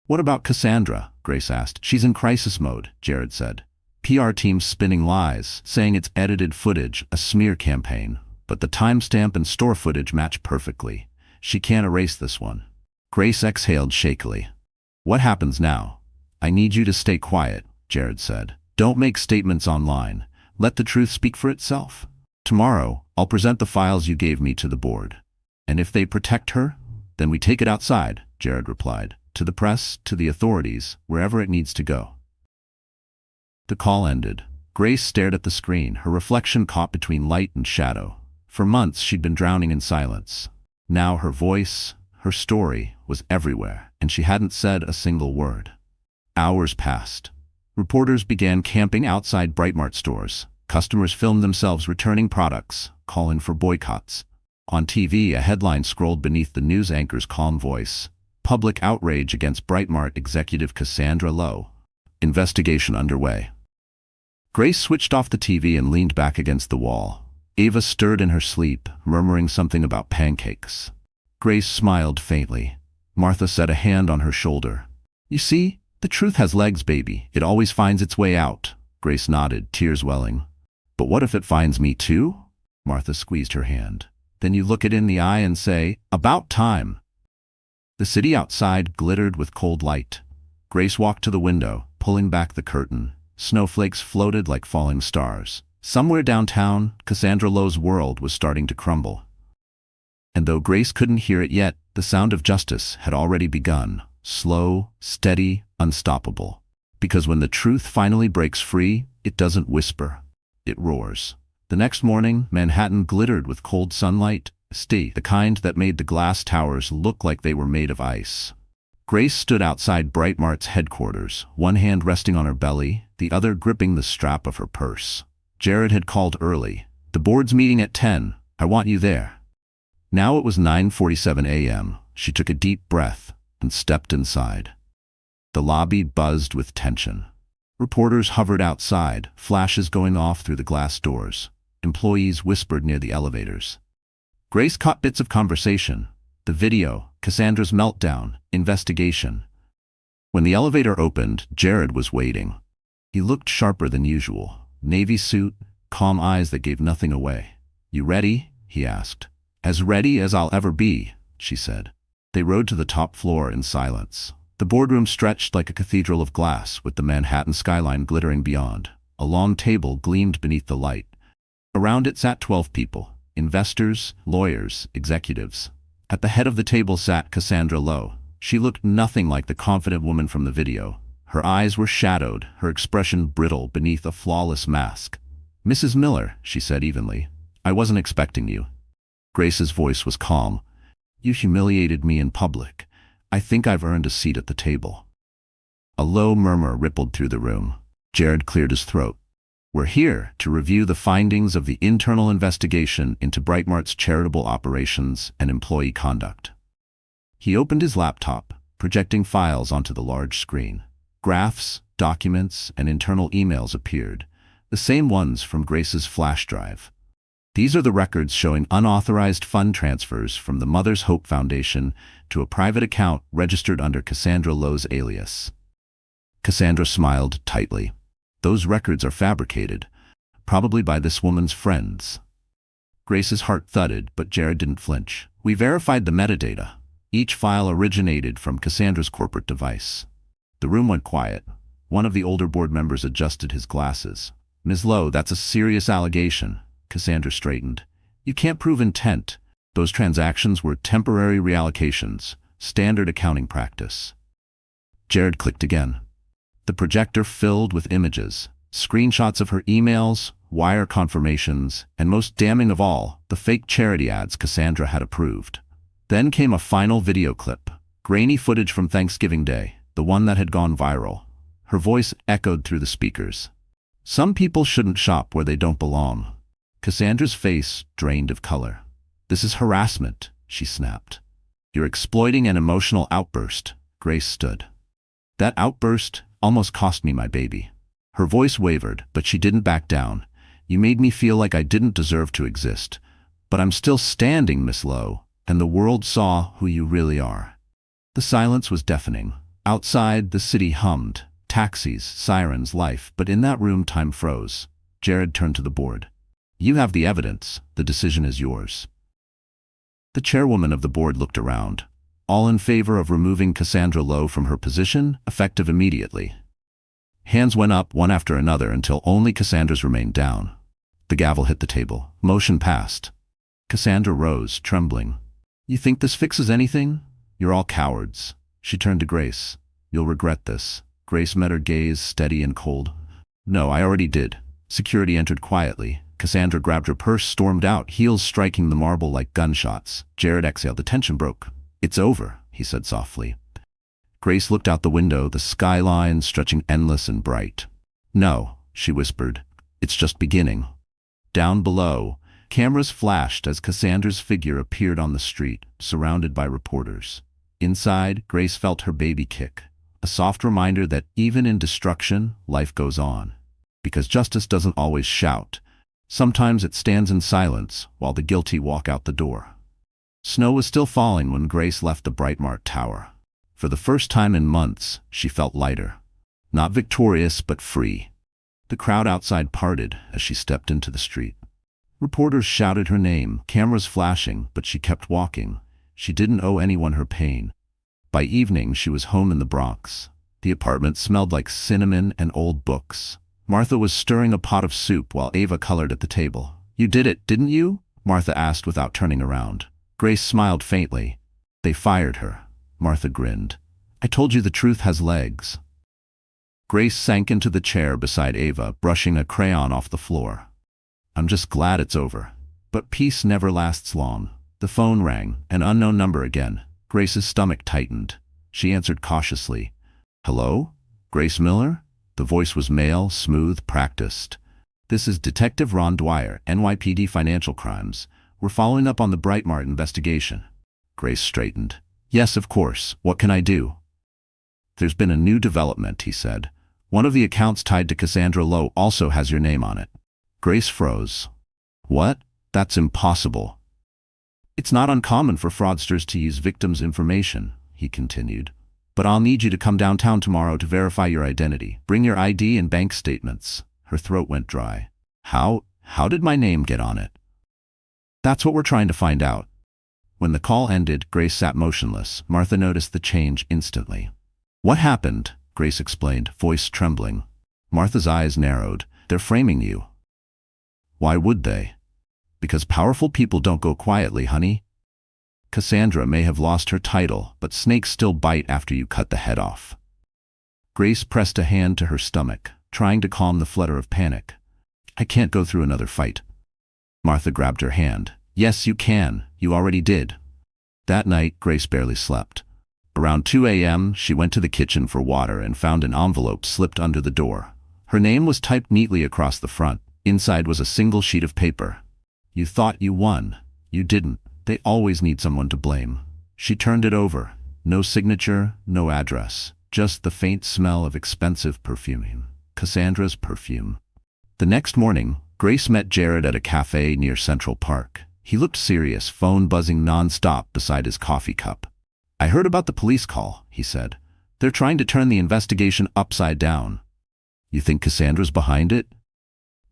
What about Cassandra? Grace asked. She's in crisis mode, Jared said. PR team's spinning lies, saying it's edited footage, a smear campaign. But the timestamp and store footage match perfectly. She can't erase this one. Grace exhaled shakily. What happens now? I need you to stay quiet, Jared said. Don't make statements online. Let the truth speak for itself. Tomorrow, I'll present the files you gave me to the board. And if they protect her, then we take it outside, Jared replied. To the press, to the authorities, wherever it needs to go. The call ended. Grace stared at the screen, her reflection caught between light and shadow. For months she'd been drowning in silence. Now her voice, her story, was everywhere, and she hadn't said a single word. Hours passed. Reporters began camping outside Brightmart stores. Customers filmed themselves returning products, calling for boycotts. On TV, a headline scrolled beneath the news anchor's calm voice. Public outrage against Brightmart executive Cassandra Lowe. Investigation underway. Grace switched off the TV and leaned back against the wall. Ava stirred in her sleep, murmuring something about pancakes. Grace smiled faintly. Martha set a hand on her shoulder. You see, the truth has legs, baby. It always finds its way out. Grace nodded, tears welling. But what if it finds me too? Martha squeezed her hand. Then you look it in the eye and say, about time. The city outside glittered with cold light. Grace walked to the window, pulling back the curtain. Snowflakes floated like falling stars. Somewhere downtown, Cassandra Lowe's world was starting to crumble. And though Grace couldn't hear it yet, the sound of justice had already begun. Slow, steady, unstoppable. Because when the truth finally breaks free, it doesn't whisper. It roars. The next morning, Manhattan glittered with cold sunlight, the kind that made the glass towers look like they were made of ice. Grace stood outside Brightmart's headquarters, one hand resting on her belly, the other gripping the strap of her purse. Jared had called early. The board's meeting at 10. I want you there. Now it was 9:47 a.m. She took a deep breath and stepped inside. The lobby buzzed with tension. Reporters hovered outside, flashes going off through the glass doors. Employees whispered near the elevators. Grace caught bits of conversation. The video, Cassandra's meltdown, investigation. When the elevator opened, Jared was waiting. He looked sharper than usual. Navy suit, calm eyes that gave nothing away. You ready? He asked. As ready as I'll ever be, she said. They rode to the top floor in silence. The boardroom stretched like a cathedral of glass, with the Manhattan skyline glittering beyond. A long table gleamed beneath the light. Around it sat 12 people. Investors, lawyers, executives. At the head of the table sat Cassandra Lowe. She looked nothing like the confident woman from the video. Her eyes were shadowed, her expression brittle beneath a flawless mask. Mrs. Miller, she said evenly, I wasn't expecting you. Grace's voice was calm. You humiliated me in public. I think I've earned a seat at the table. A low murmur rippled through the room. Jared cleared his throat. We're here to review the findings of the internal investigation into Brightmart's charitable operations and employee conduct. He opened his laptop, projecting files onto the large screen. Graphs, documents, and internal emails appeared, the same ones from Grace's flash drive. These are the records showing unauthorized fund transfers from the Mother's Hope Foundation to a private account registered under Cassandra Lowe's alias. Cassandra smiled tightly. Those records are fabricated, probably by this woman's friends. Grace's heart thudded, but Jared didn't flinch. We verified the metadata. Each file originated from Cassandra's corporate device. The room went quiet. One of the older board members adjusted his glasses. Ms. Lowe, that's a serious allegation. Cassandra straightened. You can't prove intent. Those transactions were temporary reallocations, standard accounting practice. Jared clicked again. The projector filled with images, screenshots of her emails, wire confirmations, and most damning of all, the fake charity ads Cassandra had approved. Then came a final video clip, grainy footage from Thanksgiving Day, the one that had gone viral. Her voice echoed through the speakers. Some people shouldn't shop where they don't belong. Cassandra's face drained of color. This is harassment, she snapped. You're exploiting an emotional outburst. Grace stood. That outburst almost cost me my baby. Her voice wavered, but she didn't back down. You made me feel like I didn't deserve to exist. But I'm still standing, Miss Lowe, and the world saw who you really are." The silence was deafening. Outside, the city hummed. Taxis, sirens, life, but in that room time froze. Jared turned to the board. "You have the evidence. The decision is yours." The chairwoman of the board looked around. "All in favor of removing Cassandra Lowe from her position, effective immediately." Hands went up one after another until only Cassandra's remained down. The gavel hit the table. Motion passed. Cassandra rose, trembling. "You think this fixes anything? You're all cowards." She turned to Grace. "You'll regret this." Grace met her gaze, steady and cold. "No, I already did." Security entered quietly. Cassandra grabbed her purse, stormed out, heels striking the marble like gunshots. Jared exhaled. The tension broke. "It's over," he said softly. Grace looked out the window, the skyline stretching endless and bright. "No," she whispered. "It's just beginning." Down below, cameras flashed as Cassandra's figure appeared on the street, surrounded by reporters. Inside, Grace felt her baby kick. A soft reminder that even in destruction, life goes on. Because justice doesn't always shout. Sometimes it stands in silence while the guilty walk out the door. Snow was still falling when Grace left the Brightmart Tower. For the first time in months, she felt lighter. Not victorious, but free. The crowd outside parted as she stepped into the street. Reporters shouted her name, cameras flashing, but she kept walking. She didn't owe anyone her pain. By evening, she was home in the Bronx. The apartment smelled like cinnamon and old books. Martha was stirring a pot of soup while Ava colored at the table. "You did it, didn't you?" Martha asked without turning around. Grace smiled faintly. "They fired her." Martha grinned. "I told you the truth has legs." Grace sank into the chair beside Ava, brushing a crayon off the floor. "I'm just glad it's over." But peace never lasts long. The phone rang, an unknown number again. Grace's stomach tightened. She answered cautiously. "Hello? Grace Miller?" The voice was male, smooth, practiced. "This is Detective Ron Dwyer, NYPD Financial Crimes. We're following up on the Brightmart investigation." Grace straightened. "Yes, of course. What can I do?" "There's been a new development," he said. "One of the accounts tied to Cassandra Lowe also has your name on it." Grace froze. "What? That's impossible." "It's not uncommon for fraudsters to use victims' information," he continued. "But I'll need you to come downtown tomorrow to verify your identity. Bring your ID and bank statements." Her throat went dry. How did my name get on it?" "That's what we're trying to find out." When the call ended, Grace sat motionless. Martha noticed the change instantly. "What happened?" Grace explained, voice trembling. Martha's eyes narrowed. "They're framing you." "Why would they?" "Because powerful people don't go quietly, honey. Cassandra may have lost her title, but snakes still bite after you cut the head off." Grace pressed a hand to her stomach, trying to calm the flutter of panic. "I can't go through another fight." Martha grabbed her hand. "Yes, you can. You already did." That night, Grace barely slept. Around 2 a.m., she went to the kitchen for water and found an envelope slipped under the door. Her name was typed neatly across the front. Inside was a single sheet of paper. "You thought you won. You didn't. They always need someone to blame." She turned it over. No signature, no address. Just the faint smell of expensive perfume. Cassandra's perfume. The next morning, Grace met Jared at a cafe near Central Park. He looked serious, phone buzzing non-stop beside his coffee cup. "I heard about the police call," he said. "They're trying to turn the investigation upside down." "You think Cassandra's behind it?"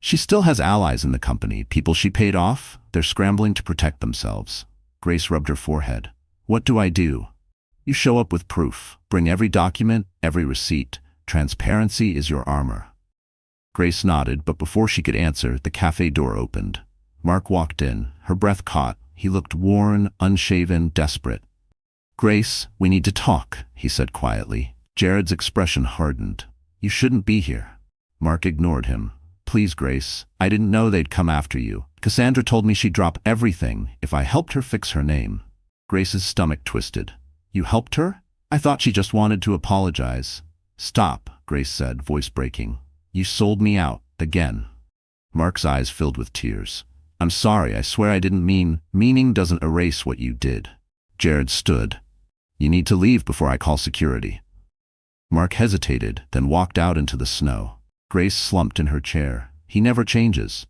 "She still has allies in the company, people she paid off. They're scrambling to protect themselves." Grace rubbed her forehead. "What do I do?" "You show up with proof. Bring every document, every receipt. Transparency is your armor." Grace nodded, but before she could answer, the cafe door opened. Mark walked in, her breath caught. He looked worn, unshaven, desperate. "Grace, we need to talk," he said quietly. Jared's expression hardened. "You shouldn't be here." Mark ignored him. "Please, Grace, I didn't know they'd come after you. Cassandra told me she'd drop everything if I helped her fix her name." Grace's stomach twisted. "You helped her? I thought she just wanted to apologize." "Stop," Grace said, voice breaking. "You sold me out, again." Mark's eyes filled with tears. "I'm sorry, I swear I didn't mean. Meaning doesn't erase what you did." Jared stood. "You need to leave before I call security." Mark hesitated, then walked out into the snow. Grace slumped in her chair. "He never changes."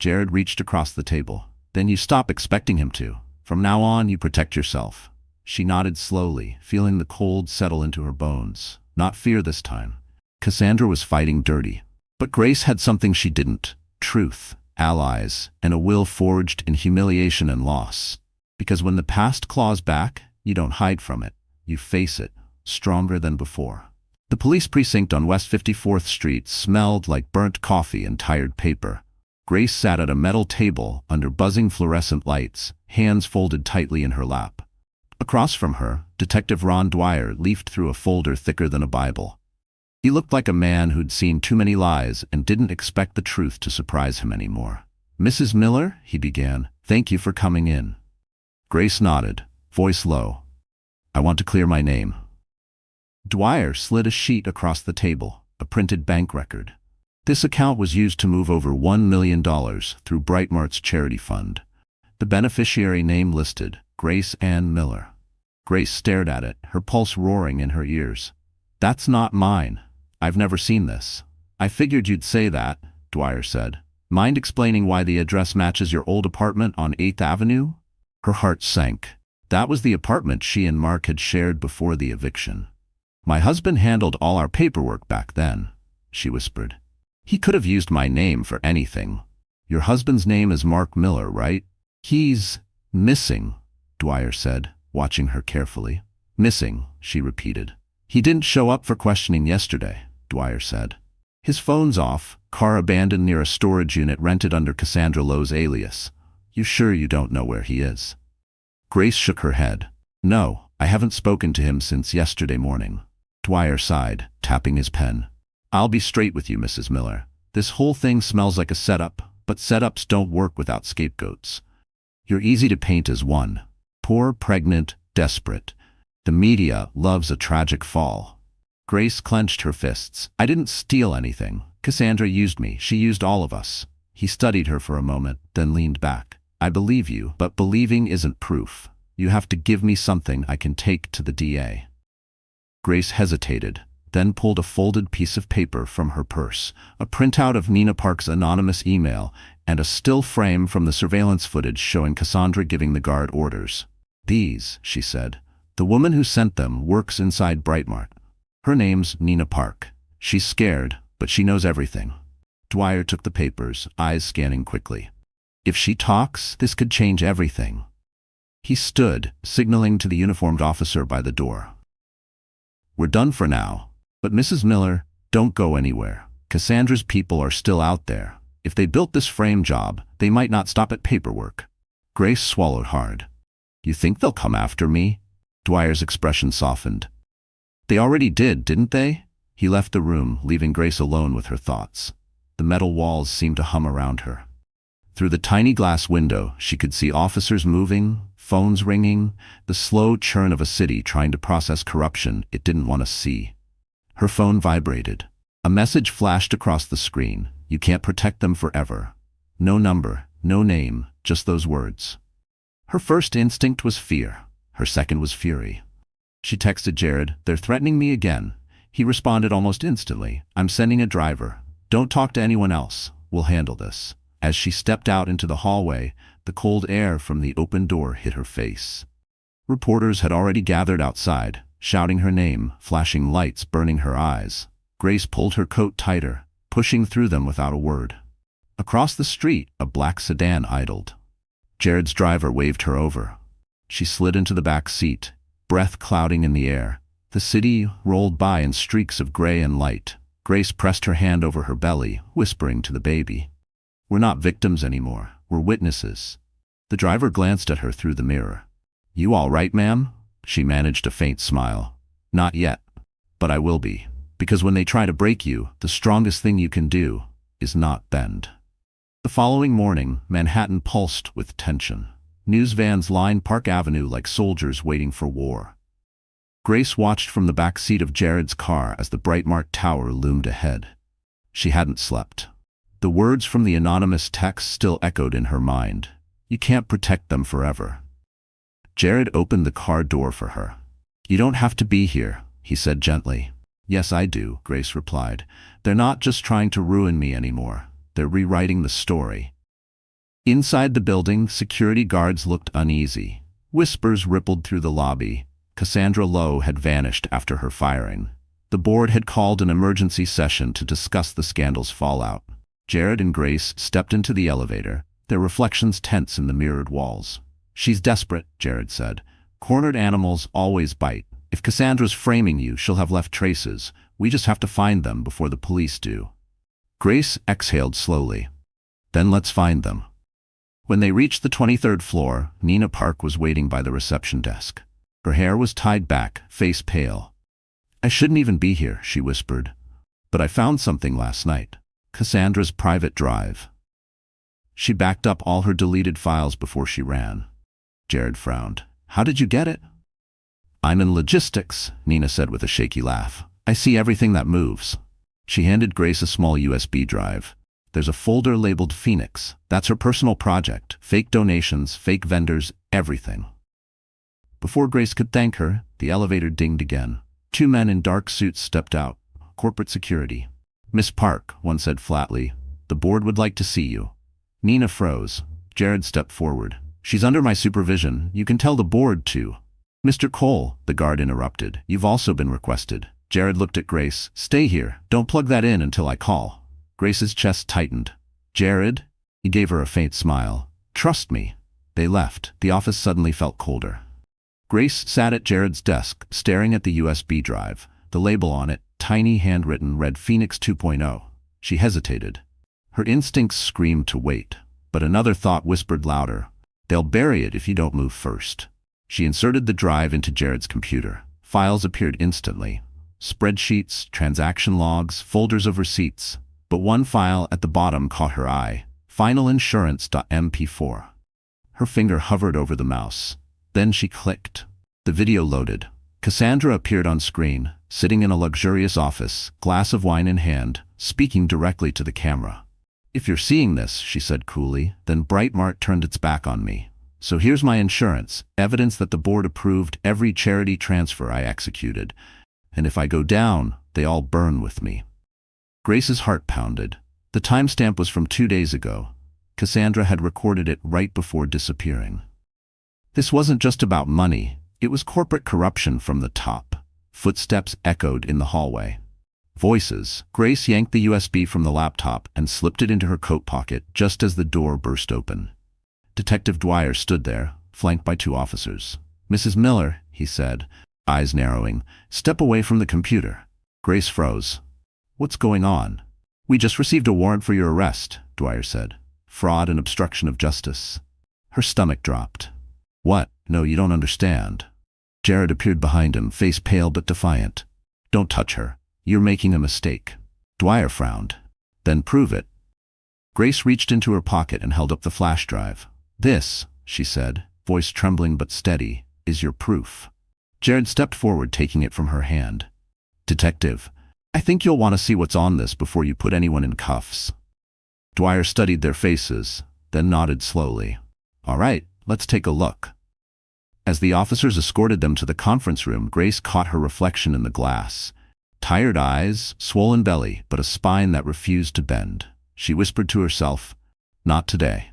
Jared reached across the table. Then you stop expecting him to. From now on, you protect yourself. She nodded slowly, feeling the cold settle into her bones. Not fear this time. Cassandra was fighting dirty. But Grace had something she didn't. Truth, allies, and a will forged in humiliation and loss. Because when the past claws back, you don't hide from it. You face it, stronger than before. The police precinct on West 54th Street smelled like burnt coffee and tired paper. Grace sat at a metal table under buzzing fluorescent lights, hands folded tightly in her lap. Across from her, Detective Ron Dwyer leafed through a folder thicker than a Bible. He looked like a man who'd seen too many lies and didn't expect the truth to surprise him anymore. "Mrs. Miller," he began, "thank you for coming in." Grace nodded, voice low. "I want to clear my name." Dwyer slid a sheet across the table, a printed bank record. This account was used to move over $1 million through Brightmart's charity fund. The beneficiary name listed, Grace Ann Miller. Grace stared at it, her pulse roaring in her ears. "That's not mine. I've never seen this." "I figured you'd say that," Dwyer said. "Mind explaining why the address matches your old apartment on 8th Avenue? Her heart sank. That was the apartment she and Mark had shared before the eviction. "My husband handled all our paperwork back then," she whispered. "He could have used my name for anything. Your husband's name is Mark Miller, right?" "He's missing," Dwyer said, watching her carefully. "Missing," she repeated. "He didn't show up for questioning yesterday," Dwyer said. "His phone's off, car abandoned near a storage unit rented under Cassandra Lowe's alias. You sure you don't know where he is?" Grace shook her head. "No, I haven't spoken to him since yesterday morning." Dwyer sighed, tapping his pen. "I'll be straight with you, Mrs. Miller. This whole thing smells like a setup, but setups don't work without scapegoats. You're easy to paint as one. Poor, pregnant, desperate. The media loves a tragic fall." Grace clenched her fists. "I didn't steal anything. Cassandra used me. She used all of us." He studied her for a moment, then leaned back. "I believe you, but believing isn't proof. You have to give me something I can take to the DA." Grace hesitated, then pulled a folded piece of paper from her purse, a printout of Nina Park's anonymous email, and a still frame from the surveillance footage showing Cassandra giving the guard orders. "These," she said. "The woman who sent them works inside Brightmart. Her name's Nina Park. She's scared, but she knows everything." Dwyer took the papers, eyes scanning quickly. "If she talks, this could change everything." He stood, signaling to the uniformed officer by the door. "We're done for now. But Mrs. Miller, don't go anywhere. Cassandra's people are still out there. If they built this frame job, they might not stop at paperwork." Grace swallowed hard. "You think they'll come after me?" Dwyer's expression softened. "They already did, didn't they?" He left the room, leaving Grace alone with her thoughts. The metal walls seemed to hum around her. Through the tiny glass window, she could see officers moving, phones ringing, the slow churn of a city trying to process corruption it didn't want to see. Her phone vibrated. A message flashed across the screen. "You can't protect them forever." No number, no name, just those words. Her first instinct was fear. Her second was fury. She texted Jared, "They're threatening me again." He responded almost instantly, "I'm sending a driver. Don't talk to anyone else. We'll handle this." As she stepped out into the hallway, the cold air from the open door hit her face. Reporters had already gathered outside, shouting her name, flashing lights burning her eyes. Grace pulled her coat tighter, pushing through them without a word. Across the street, a black sedan idled. Jared's driver waved her over. She slid into the back seat, breath clouding in the air. The city rolled by in streaks of gray and light. Grace pressed her hand over her belly, whispering to the baby. "We're not victims anymore. We're witnesses." The driver glanced at her through the mirror. "You all right, ma'am?" She managed a faint smile. "Not yet. But I will be. Because when they try to break you, the strongest thing you can do is not bend." The following morning, Manhattan pulsed with tension. News vans lined Park Avenue like soldiers waiting for war. Grace watched from the back seat of Jared's car as the Brightmart Tower loomed ahead. She hadn't slept. The words from the anonymous text still echoed in her mind. "You can't protect them forever." Jared opened the car door for her. "You don't have to be here," he said gently. "Yes, I do," Grace replied. "They're not just trying to ruin me anymore. They're rewriting the story." Inside the building, security guards looked uneasy. Whispers rippled through the lobby. Cassandra Lowe had vanished after her firing. The board had called an emergency session to discuss the scandal's fallout. Jared and Grace stepped into the elevator, their reflections tense in the mirrored walls. "She's desperate," Jared said. "Cornered animals always bite. If Cassandra's framing you, she'll have left traces. We just have to find them before the police do." Grace exhaled slowly. "Then let's find them." When they reached the 23rd floor, Nina Park was waiting by the reception desk. Her hair was tied back, face pale. "I shouldn't even be here," she whispered. "But I found something last night. Cassandra's private drive." She backed up all her deleted files before she ran. Jared frowned. "How did you get it?" "I'm in logistics," Nina said with a shaky laugh. "I see everything that moves." She handed Grace a small USB drive. "There's a folder labeled Phoenix. That's her personal project. Fake donations, fake vendors, everything." Before Grace could thank her, the elevator dinged again. 2 men in dark suits stepped out. Corporate security. "Miss Park," one said flatly, "the board would like to see you." Nina froze. Jared stepped forward. "She's under my supervision. You can tell the board to." "Mr. Cole," the guard interrupted, "you've also been requested." Jared looked at Grace. "Stay here. Don't plug that in until I call." Grace's chest tightened. "Jared?" He gave her a faint smile. "Trust me." They left. The office suddenly felt colder. Grace sat at Jared's desk, staring at the USB drive. The label on it, tiny handwritten, read Phoenix 2.0. She hesitated. Her instincts screamed to wait, but another thought whispered louder. "They'll bury it if you don't move first." She inserted the drive into Jared's computer. Files appeared instantly. Spreadsheets, transaction logs, folders of receipts. But one file at the bottom caught her eye. Finalinsurance.mp4. Her finger hovered over the mouse. Then she clicked. The video loaded. Cassandra appeared on screen, sitting in a luxurious office, glass of wine in hand, speaking directly to the camera. "If you're seeing this," she said coolly, "then Brightmart turned its back on me. So here's my insurance, evidence that the board approved every charity transfer I executed. And if I go down, they all burn with me." Grace's heart pounded. The timestamp was from 2 days ago. Cassandra had recorded it right before disappearing. This wasn't just about money. It was corporate corruption from the top. Footsteps echoed in the hallway. Voices. Grace yanked the USB from the laptop and slipped it into her coat pocket just as the door burst open. Detective Dwyer stood there, flanked by 2 officers. "Mrs. Miller," he said, eyes narrowing, "step away from the computer." Grace froze. "What's going on?" "We just received a warrant for your arrest," Dwyer said. "Fraud and obstruction of justice." Her stomach dropped. "What? No, you don't understand." Jared appeared behind him, face pale but defiant. "Don't touch her. You're making a mistake." Dwyer frowned. "Then prove it." Grace reached into her pocket and held up the flash drive. "This," she said, voice trembling but steady, "is your proof." Jared stepped forward, taking it from her hand. "Detective, I think you'll want to see what's on this before you put anyone in cuffs." Dwyer studied their faces, then nodded slowly. "All right, let's take a look." As the officers escorted them to the conference room, Grace caught her reflection in the glass. Tired eyes, swollen belly, but a spine that refused to bend. She whispered to herself, "Not today."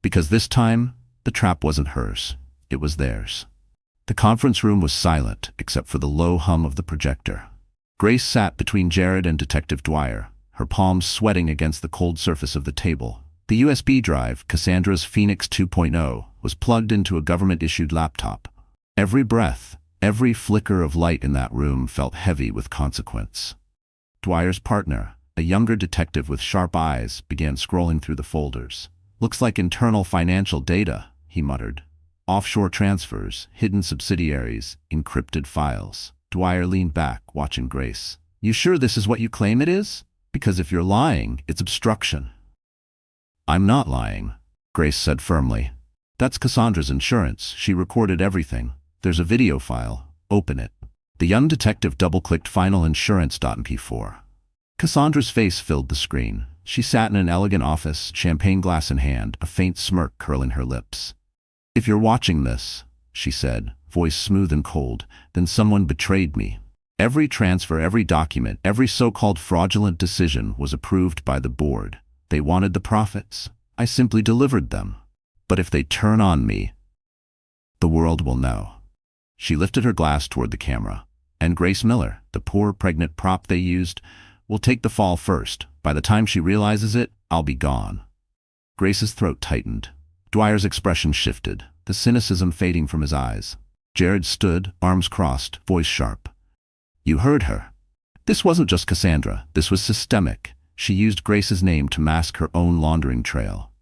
Because this time, the trap wasn't hers. It was theirs. The conference room was silent, except for the low hum of the projector. Grace sat between Jared and Detective Dwyer, her palms sweating against the cold surface of the table. The USB drive, Cassandra's Phoenix 2.0, was plugged into a government-issued laptop. Every breath, every flicker of light in that room felt heavy with consequence. Dwyer's partner, a younger detective with sharp eyes, began scrolling through the folders. "Looks like internal financial data," he muttered. "Offshore transfers, hidden subsidiaries, encrypted files." Dwyer leaned back, watching Grace. "You sure this is what you claim it is? Because if you're lying, it's obstruction." "I'm not lying," Grace said firmly. "That's Cassandra's insurance. She recorded everything. There's a video file. Open it." The young detective double-clicked finalinsurance.mp4. Cassandra's face filled the screen. She sat in an elegant office, champagne glass in hand, a faint smirk curling her lips. "If you're watching this," she said, voice smooth and cold, "then someone betrayed me. Every transfer, every document, every so-called fraudulent decision was approved by the board. They wanted the profits. I simply delivered them. But if they turn on me, the world will know. She lifted her glass toward the camera. And Grace Miller, the poor pregnant prop they used, will take the fall first. By the time she realizes it, I'll be gone. Grace's throat tightened. Dwyer's expression shifted, the cynicism fading from his eyes. Jared stood, arms crossed, voice sharp. You heard her. This wasn't just Cassandra, this was systemic. She used Grace's name to mask her own laundering trail.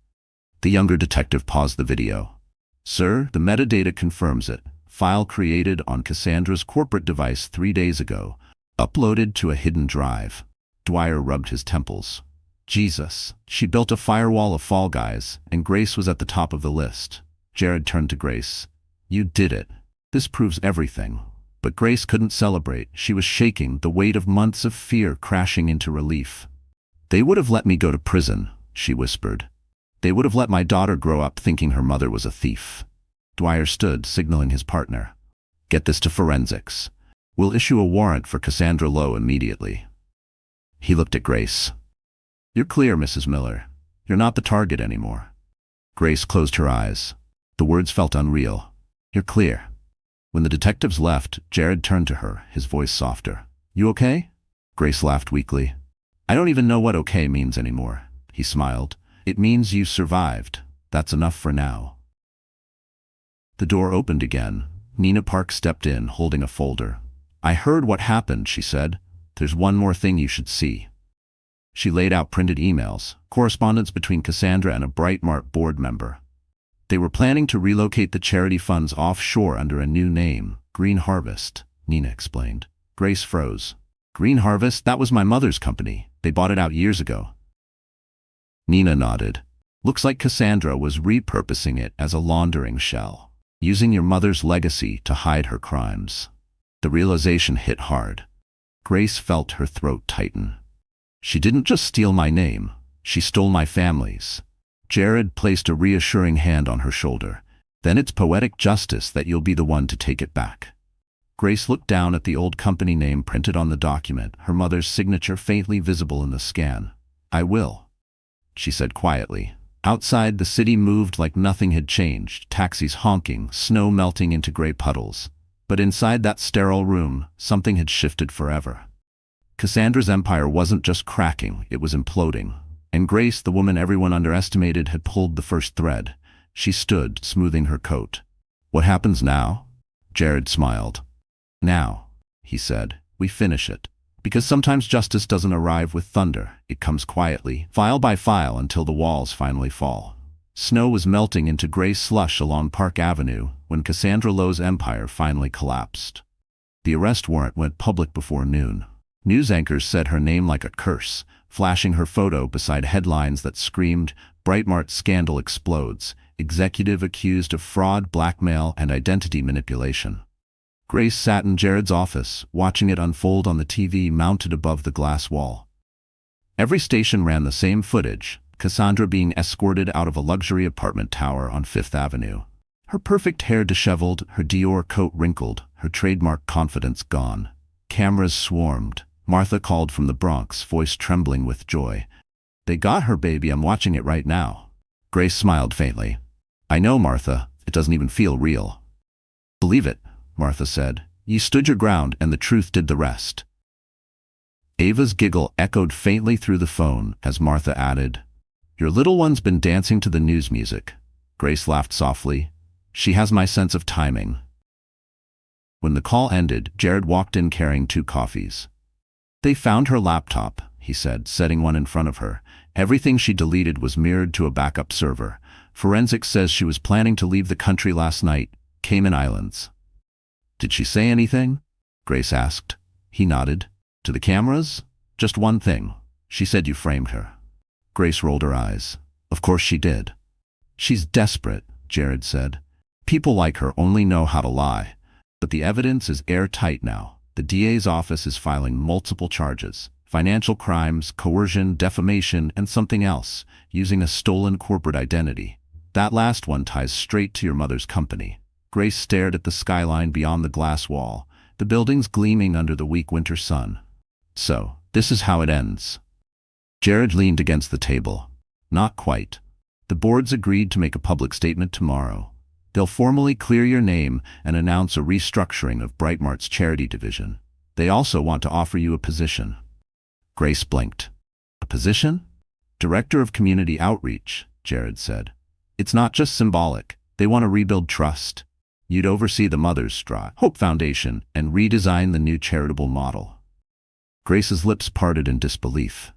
The younger detective paused the video. Sir, the metadata confirms it. File created on Cassandra's corporate device 3 days ago, uploaded to a hidden drive. Dwyer rubbed his temples. Jesus, she built a firewall of fall guys, and Grace was at the top of the list. Jared turned to Grace. You did it. This proves everything. But Grace couldn't celebrate. She was shaking, the weight of months of fear crashing into relief. They would have let me go to prison, she whispered. They would have let my daughter grow up thinking her mother was a thief. Dwyer stood, signaling his partner. Get this to forensics. We'll issue a warrant for Cassandra Lowe immediately. He looked at Grace. You're clear, Mrs. Miller. You're not the target anymore. Grace closed her eyes. The words felt unreal. You're clear. When the detectives left, Jared turned to her, his voice softer. You okay? Grace laughed weakly. I don't even know what okay means anymore. He smiled. It means you survived. That's enough for now. The door opened again. Nina Park stepped in, holding a folder. I heard what happened, she said. There's one more thing you should see. She laid out printed emails, correspondence between Cassandra and a Brightmart board member. They were planning to relocate the charity funds offshore under a new name, Green Harvest, Nina explained. Grace froze. Green Harvest? That was my mother's company. They bought it out years ago. Nina nodded. Looks like Cassandra was repurposing it as a laundering shell, using your mother's legacy to hide her crimes. The realization hit hard. Grace felt her throat tighten. She didn't just steal my name. She stole my family's. Jared placed a reassuring hand on her shoulder. Then it's poetic justice that you'll be the one to take it back. Grace looked down at the old company name printed on the document, her mother's signature faintly visible in the scan. I will, she said quietly. Outside, the city moved like nothing had changed, taxis honking, snow melting into gray puddles. But inside that sterile room, something had shifted forever. Cassandra's empire wasn't just cracking, it was imploding. And Grace, the woman everyone underestimated, had pulled the first thread. She stood, smoothing her coat. What happens now? Jared smiled. Now, he said, we finish it. Because sometimes justice doesn't arrive with thunder. It comes quietly, file by file, until the walls finally fall. Snow was melting into gray slush along Park Avenue when Cassandra Lowe's empire finally collapsed. The arrest warrant went public before noon. News anchors said her name like a curse, flashing her photo beside headlines that screamed, Brightmart scandal explodes, executive accused of fraud, blackmail, and identity manipulation. Grace sat in Jared's office, watching it unfold on the TV mounted above the glass wall. Every station ran the same footage, Cassandra being escorted out of a luxury apartment tower on Fifth Avenue. Her perfect hair disheveled, her Dior coat wrinkled, her trademark confidence gone. Cameras swarmed. Martha called from the Bronx, voice trembling with joy. They got her, baby, I'm watching it right now. Grace smiled faintly. I know, Martha, it doesn't even feel real. Believe it, Martha said. You stood your ground and the truth did the rest. Ava's giggle echoed faintly through the phone as Martha added, Your little one's been dancing to the news music. Grace laughed softly. She has my sense of timing. When the call ended, Jared walked in carrying 2 coffees. They found her laptop, he said, setting one in front of her. Everything she deleted was mirrored to a backup server. Forensics says she was planning to leave the country last night, Cayman Islands. Did she say anything? Grace asked. He nodded. To the cameras? Just one thing. She said you framed her. Grace rolled her eyes. Of course she did. She's desperate, Jared said. People like her only know how to lie. But the evidence is airtight now. The DA's office is filing multiple charges. Financial crimes, coercion, defamation, and something else, using a stolen corporate identity. That last one ties straight to your mother's company. Grace stared at the skyline beyond the glass wall, the buildings gleaming under the weak winter sun. So, this is how it ends. Jared leaned against the table. Not quite. The board's agreed to make a public statement tomorrow. They'll formally clear your name and announce a restructuring of Brightmart's charity division. They also want to offer you a position. Grace blinked. A position? Director of Community Outreach, Jared said. It's not just symbolic. They want to rebuild trust. You'd oversee the Mother's Hope Foundation and redesign the new charitable model. Grace's lips parted in disbelief.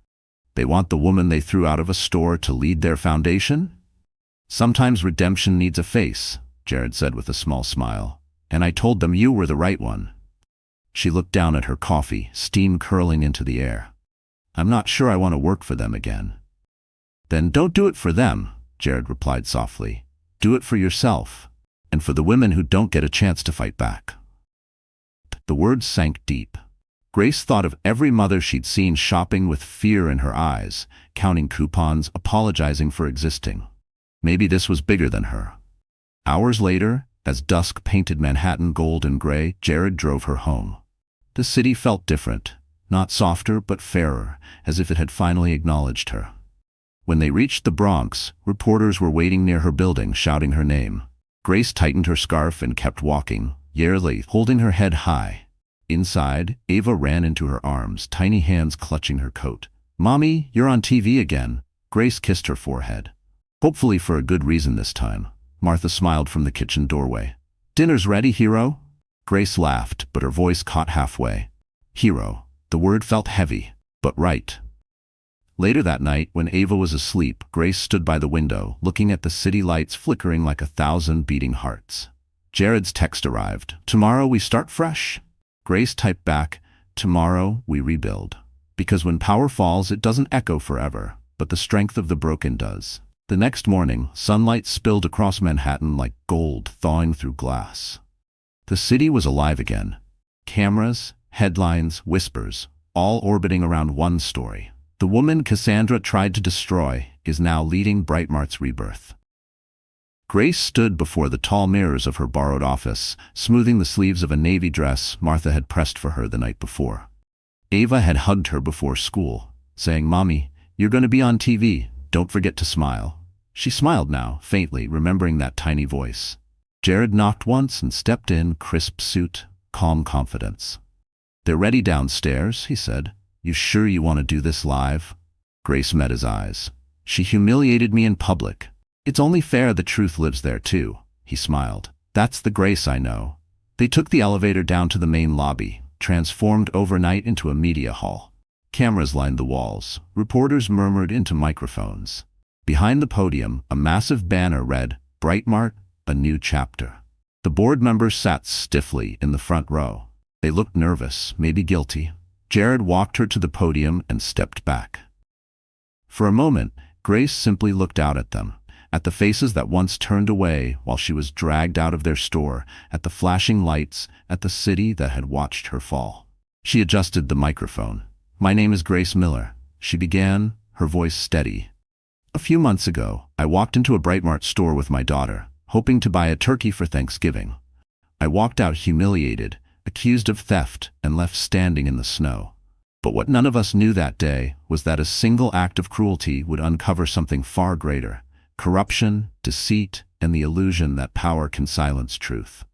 They want the woman they threw out of a store to lead their foundation? Sometimes redemption needs a face, Jared said with a small smile. And I told them you were the right one. She looked down at her coffee, steam curling into the air. I'm not sure I want to work for them again. Then don't do it for them, Jared replied softly. Do it for yourself, and for the women who don't get a chance to fight back. The words sank deep. Grace thought of every mother she'd seen shopping with fear in her eyes, counting coupons, apologizing for existing. Maybe this was bigger than her. Hours later, as dusk painted Manhattan gold and gray, Jared drove her home. The city felt different, not softer but fairer, as if it had finally acknowledged her. When they reached the Bronx, reporters were waiting near her building, shouting her name. Grace tightened her scarf and kept walking, yearly, holding her head high. Inside, Ava ran into her arms, tiny hands clutching her coat. Mommy, you're on TV again. Grace kissed her forehead. Hopefully for a good reason this time. Martha smiled from the kitchen doorway. Dinner's ready, hero? Grace laughed, but her voice caught halfway. Hero. The word felt heavy, but right. Later that night, when Ava was asleep, Grace stood by the window, looking at the city lights flickering like 1,000 beating hearts. Jared's text arrived. Tomorrow we start fresh. Grace typed back, tomorrow we rebuild. Because when power falls, it doesn't echo forever, but the strength of the broken does. The next morning, sunlight spilled across Manhattan like gold thawing through glass. The city was alive again. Cameras, headlines, whispers, all orbiting around one story. The woman Cassandra tried to destroy is now leading Brightmart's rebirth. Grace stood before the tall mirrors of her borrowed office, smoothing the sleeves of a navy dress Martha had pressed for her the night before. Ava had hugged her before school, saying, Mommy, you're going to be on TV. Don't forget to smile. She smiled now, faintly, remembering that tiny voice. Jared knocked once and stepped in, crisp suit, calm confidence. They're ready downstairs, he said. You sure you want to do this live? Grace met his eyes. She humiliated me in public. It's only fair the truth lives there too, he smiled. That's the Grace I know. They took the elevator down to the main lobby, transformed overnight into a media hall. Cameras lined the walls. Reporters murmured into microphones. Behind the podium, a massive banner read, Brightmart, a new chapter. The board members sat stiffly in the front row. They looked nervous, maybe guilty. Jared walked her to the podium and stepped back. For a moment, Grace simply looked out at them, at the faces that once turned away while she was dragged out of their store, at the flashing lights, at the city that had watched her fall. She adjusted the microphone. My name is Grace Miller, she began, her voice steady. A few months ago, I walked into a Brightmart store with my daughter, hoping to buy a turkey for Thanksgiving. I walked out humiliated, accused of theft, and left standing in the snow. But what none of us knew that day was that a single act of cruelty would uncover something far greater: corruption, deceit, and the illusion that power can silence truth.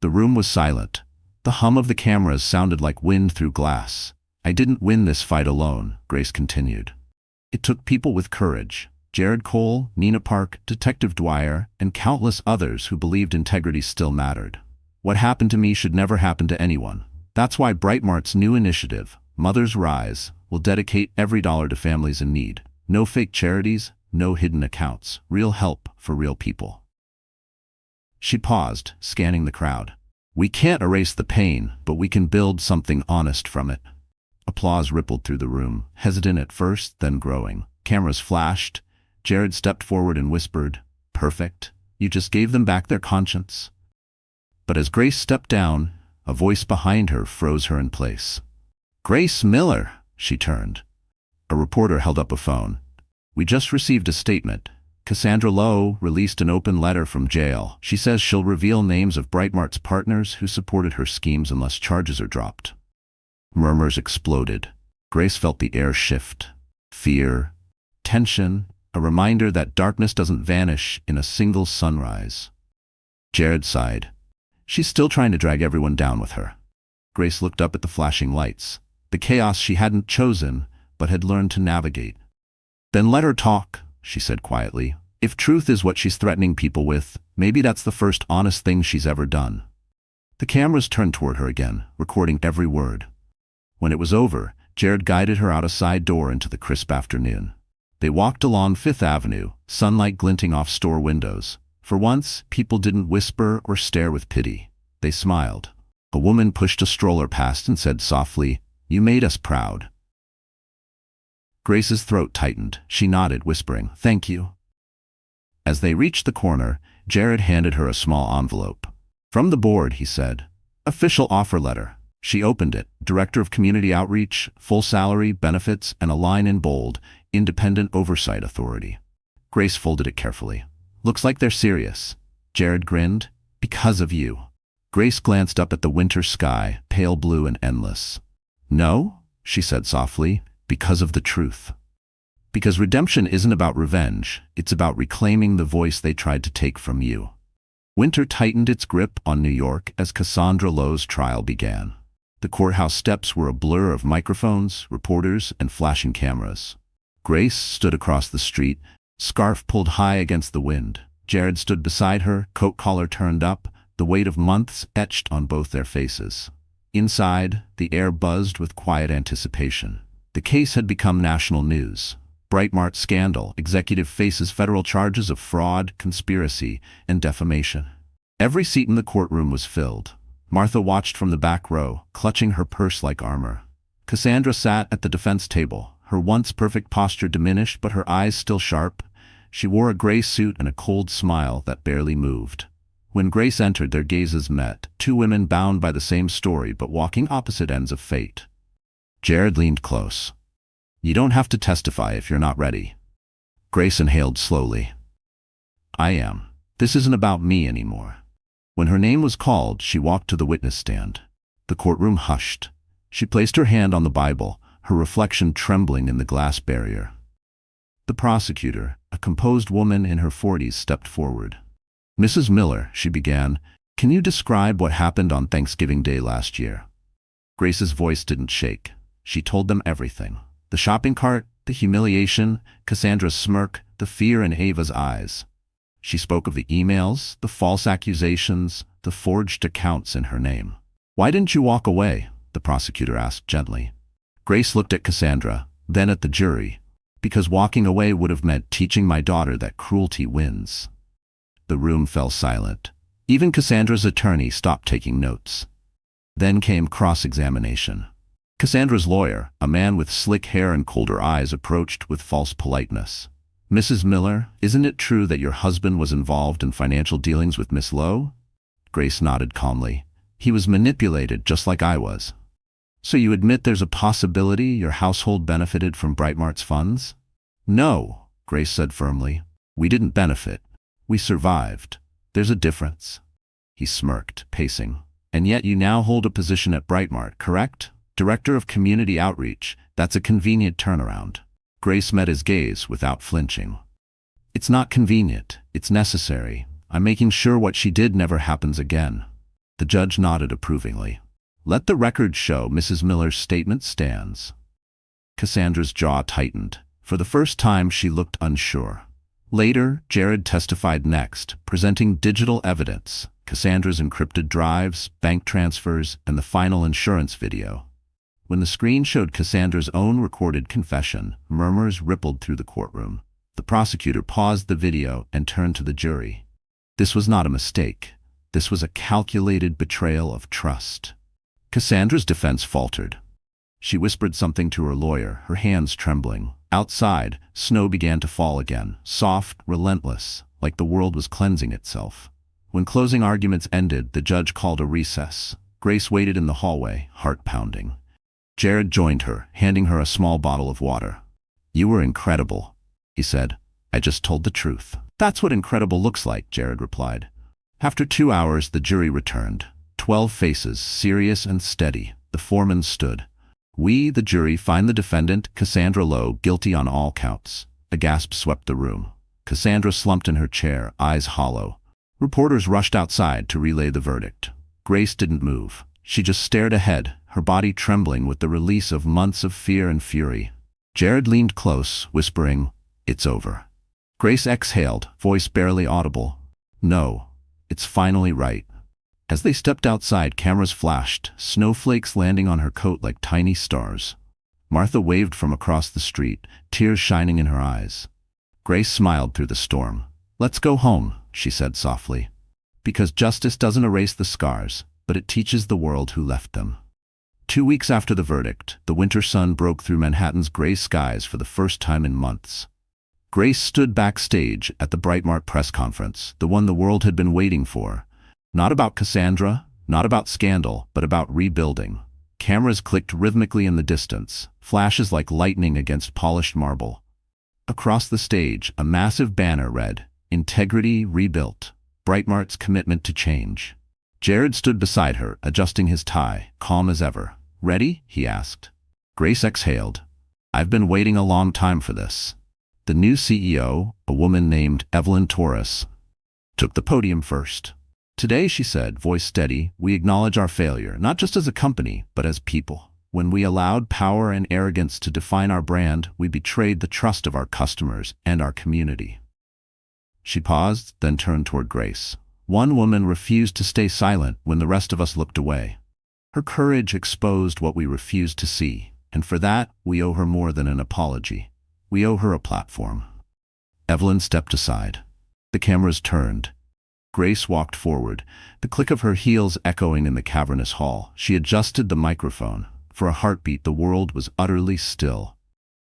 The room was silent. The hum of the cameras sounded like wind through glass. I didn't win this fight alone, Grace continued. It took people with courage. Jared Cole, Nina Park, Detective Dwyer, and countless others who believed integrity still mattered. What happened to me should never happen to anyone. That's why Brightmart's new initiative, Mother's Rise, will dedicate every dollar to families in need. No fake charities, no hidden accounts. Real help for real people. She paused, scanning the crowd. We can't erase the pain, but we can build something honest from it. Applause rippled through the room, hesitant at first, then growing. Cameras flashed. Jared stepped forward and whispered, Perfect. You just gave them back their conscience. But as Grace stepped down, a voice behind her froze her in place. Grace Miller, she turned. A reporter held up a phone. We just received a statement. Cassandra Lowe released an open letter from jail. She says she'll reveal names of Brightmart's partners who supported her schemes unless charges are dropped. Murmurs exploded. Grace felt the air shift. Fear, tension, a reminder that darkness doesn't vanish in a single sunrise. Jared sighed. She's still trying to drag everyone down with her. Grace looked up at the flashing lights, the chaos she hadn't chosen, but had learned to navigate. Then let her talk, she said quietly. If truth is what she's threatening people with, maybe that's the first honest thing she's ever done. The cameras turned toward her again, recording every word. When it was over, Jared guided her out a side door into the crisp afternoon. They walked along Fifth Avenue, sunlight glinting off store windows. For once, people didn't whisper or stare with pity. They smiled. A woman pushed a stroller past and said softly, "You made us proud." Grace's throat tightened. She nodded, whispering, "Thank you." As they reached the corner, Jared handed her a small envelope. "From the board," he said. "Official offer letter." She opened it. Director of Community Outreach, full salary, benefits, and a line in bold, Independent Oversight Authority. Grace folded it carefully. "Looks like they're serious." Jared grinned. "Because of you." Grace glanced up at the winter sky, pale blue and endless. "No," she said softly, "because of the truth. Because redemption isn't about revenge, it's about reclaiming the voice they tried to take from you." Winter tightened its grip on New York as Cassandra Lowe's trial began. The courthouse steps were a blur of microphones, reporters, and flashing cameras. Grace stood across the street, scarf pulled high against the wind. Jared stood beside her, coat collar turned up, the weight of months etched on both their faces. Inside, the air buzzed with quiet anticipation. The case had become national news. Breitbart scandal, executive faces federal charges of fraud, conspiracy, and defamation. Every seat in the courtroom was filled. Martha watched from the back row, clutching her purse like armor. Cassandra sat at the defense table, her once perfect posture diminished but her eyes still sharp. She wore a gray suit and a cold smile that barely moved. When Grace entered, their gazes met, two women bound by the same story but walking opposite ends of fate. Jared leaned close. "You don't have to testify if you're not ready." Grace inhaled slowly. "I am. This isn't about me anymore." When her name was called, she walked to the witness stand. The courtroom hushed. She placed her hand on the Bible, her reflection trembling in the glass barrier. The prosecutor, a composed woman in her 40s, stepped forward. "Mrs. Miller," she began, "can you describe what happened on Thanksgiving Day last year?" Grace's voice didn't shake. She told them everything. The shopping cart, the humiliation, Cassandra's smirk, the fear in Ava's eyes. She spoke of the emails, the false accusations, the forged accounts in her name. "Why didn't you walk away?" the prosecutor asked gently. Grace looked at Cassandra, then at the jury. "Because walking away would have meant teaching my daughter that cruelty wins." The room fell silent. Even Cassandra's attorney stopped taking notes. Then came cross-examination. Cassandra's lawyer, a man with slick hair and colder eyes, approached with false politeness. "Mrs. Miller, isn't it true that your husband was involved in financial dealings with Miss Lowe?" Grace nodded calmly. "He was manipulated just like I was." "So you admit there's a possibility your household benefited from Breitbart's funds?" "No," Grace said firmly. "We didn't benefit. We survived. There's a difference." He smirked, pacing. "And yet you now hold a position at Breitbart, correct? Director of Community Outreach. That's a convenient turnaround." Grace met his gaze without flinching. "It's not convenient. It's necessary. I'm making sure what she did never happens again." The judge nodded approvingly. "Let the record show Mrs. Miller's statement stands." Cassandra's jaw tightened. For the first time, she looked unsure. Later, Jared testified next, presenting digital evidence, Cassandra's encrypted drives, bank transfers, and the final insurance video. When the screen showed Cassandra's own recorded confession, murmurs rippled through the courtroom. The prosecutor paused the video and turned to the jury. This was not a mistake. This was a calculated betrayal of trust. Cassandra's defense faltered. She whispered something to her lawyer, her hands trembling. Outside, snow began to fall again, soft, relentless, like the world was cleansing itself. When closing arguments ended, the judge called a recess. Grace waited in the hallway, heart pounding. Jared joined her, handing her a small bottle of water. "You were incredible," he said. "I just told the truth." "That's what incredible looks like," Jared replied. After 2 hours, the jury returned. 12 faces, serious and steady. The foreman stood. "We, the jury, find the defendant, Cassandra Lowe, guilty on all counts." A gasp swept the room. Cassandra slumped in her chair, eyes hollow. Reporters rushed outside to relay the verdict. Grace didn't move. She just stared ahead, her body trembling with the release of months of fear and fury. Jared leaned close, whispering, "It's over." Grace exhaled, voice barely audible. "No, it's finally right." As they stepped outside, cameras flashed, snowflakes landing on her coat like tiny stars. Martha waved from across the street, tears shining in her eyes. Grace smiled through the storm. "Let's go home," she said softly. "Because justice doesn't erase the scars, but it teaches the world who left them." 2 weeks after the verdict, the winter sun broke through Manhattan's gray skies for the first time in months. Grace stood backstage at the Brightmart press conference, the one the world had been waiting for. Not about Cassandra, not about scandal, but about rebuilding. Cameras clicked rhythmically in the distance, flashes like lightning against polished marble. Across the stage, a massive banner read, "Integrity Rebuilt, Brightmart's Commitment to Change." Jared stood beside her, adjusting his tie, calm as ever. "Ready?" he asked. Grace exhaled. "I've been waiting a long time for this." The new CEO, a woman named Evelyn Torres, took the podium first. "Today," she said, voice steady, "we acknowledge our failure, not just as a company, but as people. When we allowed power and arrogance to define our brand, we betrayed the trust of our customers and our community." She paused, then turned toward Grace. "One woman refused to stay silent when the rest of us looked away. Her courage exposed what we refused to see, and for that, we owe her more than an apology. We owe her a platform." Evelyn stepped aside. The cameras turned. Grace walked forward, the click of her heels echoing in the cavernous hall. She adjusted the microphone. For a heartbeat, the world was utterly still.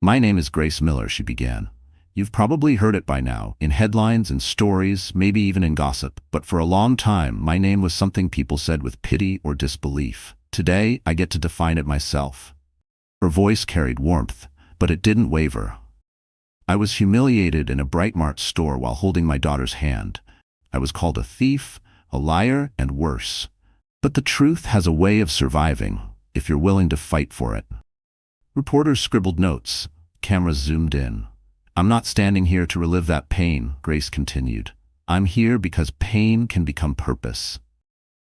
"My name is Grace Miller," she began. "You've probably heard it by now, in headlines and stories, maybe even in gossip, but for a long time, my name was something people said with pity or disbelief. Today, I get to define it myself." Her voice carried warmth, but it didn't waver. "I was humiliated in a Brightmart store while holding my daughter's hand. I was called a thief, a liar, and worse. But the truth has a way of surviving, if you're willing to fight for it." Reporters scribbled notes. Cameras zoomed in. "I'm not standing here to relive that pain," Grace continued. "I'm here because pain can become purpose.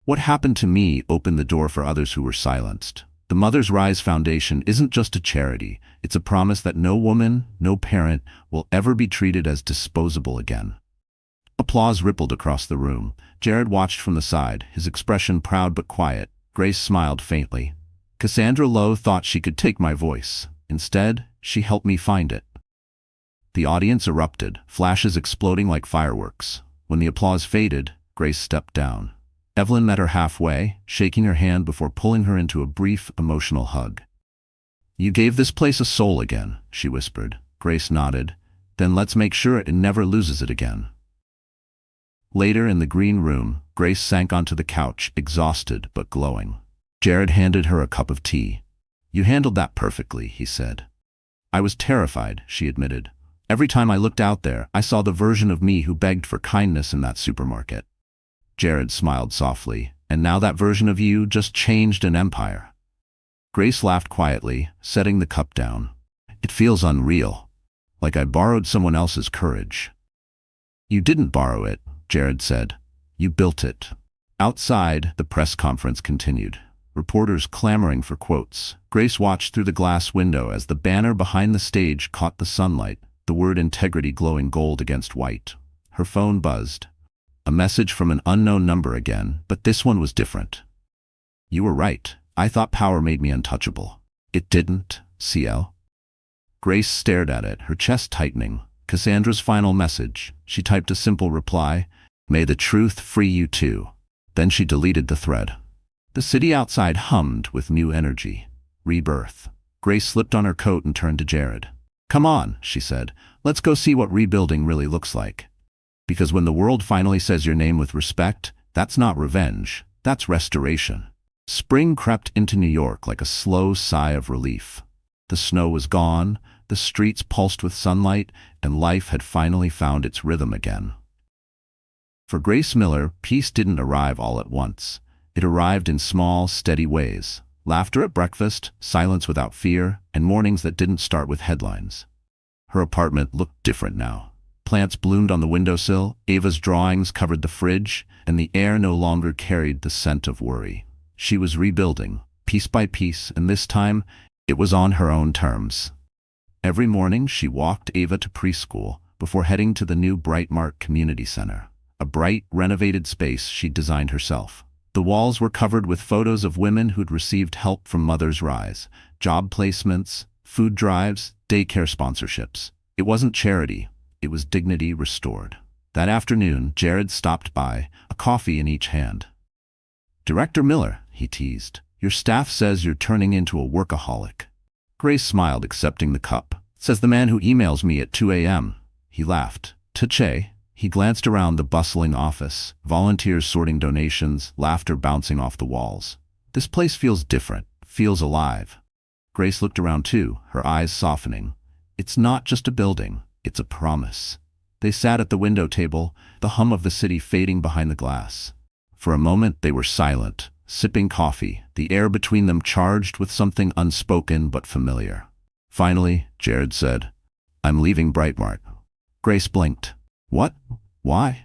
What happened to me opened the door for others who were silenced. The Mother's Rise Foundation isn't just a charity. It's a promise that no woman, no parent, will ever be treated as disposable again." Applause rippled across the room. Jared watched from the side, his expression proud but quiet. Grace smiled faintly. "Cassandra Lowe thought she could take my voice. Instead, she helped me find it." The audience erupted, flashes exploding like fireworks. When the applause faded, Grace stepped down. Evelyn met her halfway, shaking her hand before pulling her into a brief, emotional hug. "You gave this place a soul again," she whispered. Grace nodded. "Then let's make sure it never loses it again." Later in the green room, Grace sank onto the couch, exhausted but glowing. Jared handed her a cup of tea. "You handled that perfectly," he said. "I was terrified," she admitted. "Every time I looked out there, I saw the version of me who begged for kindness in that supermarket." Jared smiled softly. "And now that version of you just changed an empire." Grace laughed quietly, setting the cup down. "It feels unreal, like I borrowed someone else's courage." "You didn't borrow it," Jared said. "You built it." Outside, the press conference continued. Reporters clamoring for quotes. Grace watched through the glass window as the banner behind the stage caught the sunlight, the word integrity glowing gold against white. Her phone buzzed. A message from an unknown number again, but this one was different. "You were right. I thought power made me untouchable. It didn't, CL." Grace stared at it, her chest tightening. Cassandra's final message. She typed a simple reply, "May the truth free you too." Then she deleted the thread. The city outside hummed with new energy. Rebirth. Grace slipped on her coat and turned to Jared. "Come on," she said. "Let's go see what rebuilding really looks like. Because when the world finally says your name with respect, that's not revenge, that's restoration." Spring crept into New York like a slow sigh of relief. The snow was gone, the streets pulsed with sunlight, and life had finally found its rhythm again. For Grace Miller, peace didn't arrive all at once. It arrived in small, steady ways. Laughter at breakfast, silence without fear, and mornings that didn't start with headlines. Her apartment looked different now. Plants bloomed on the windowsill, Ava's drawings covered the fridge, and the air no longer carried the scent of worry. She was rebuilding, piece by piece, and this time, it was on her own terms. Every morning, she walked Ava to preschool before heading to the new Brightmark Community Center, a bright, renovated space she'd designed herself. The walls were covered with photos of women who'd received help from Mother's Rise, job placements, food drives, daycare sponsorships. It wasn't charity, it was dignity restored. That afternoon, Jared stopped by, a coffee in each hand. "Director Miller," he teased, "your staff says you're turning into a workaholic." Grace smiled, accepting the cup. "Says the man who emails me at 2 a.m. He laughed. "Tache." He glanced around the bustling office, volunteers sorting donations, laughter bouncing off the walls. "This place feels different, feels alive." Grace looked around too, her eyes softening. "It's not just a building, it's a promise." They sat at the window table, the hum of the city fading behind the glass. For a moment they were silent, sipping coffee, the air between them charged with something unspoken but familiar. Finally, Jared said, "I'm leaving Brightmark." Grace blinked. "What? Why?"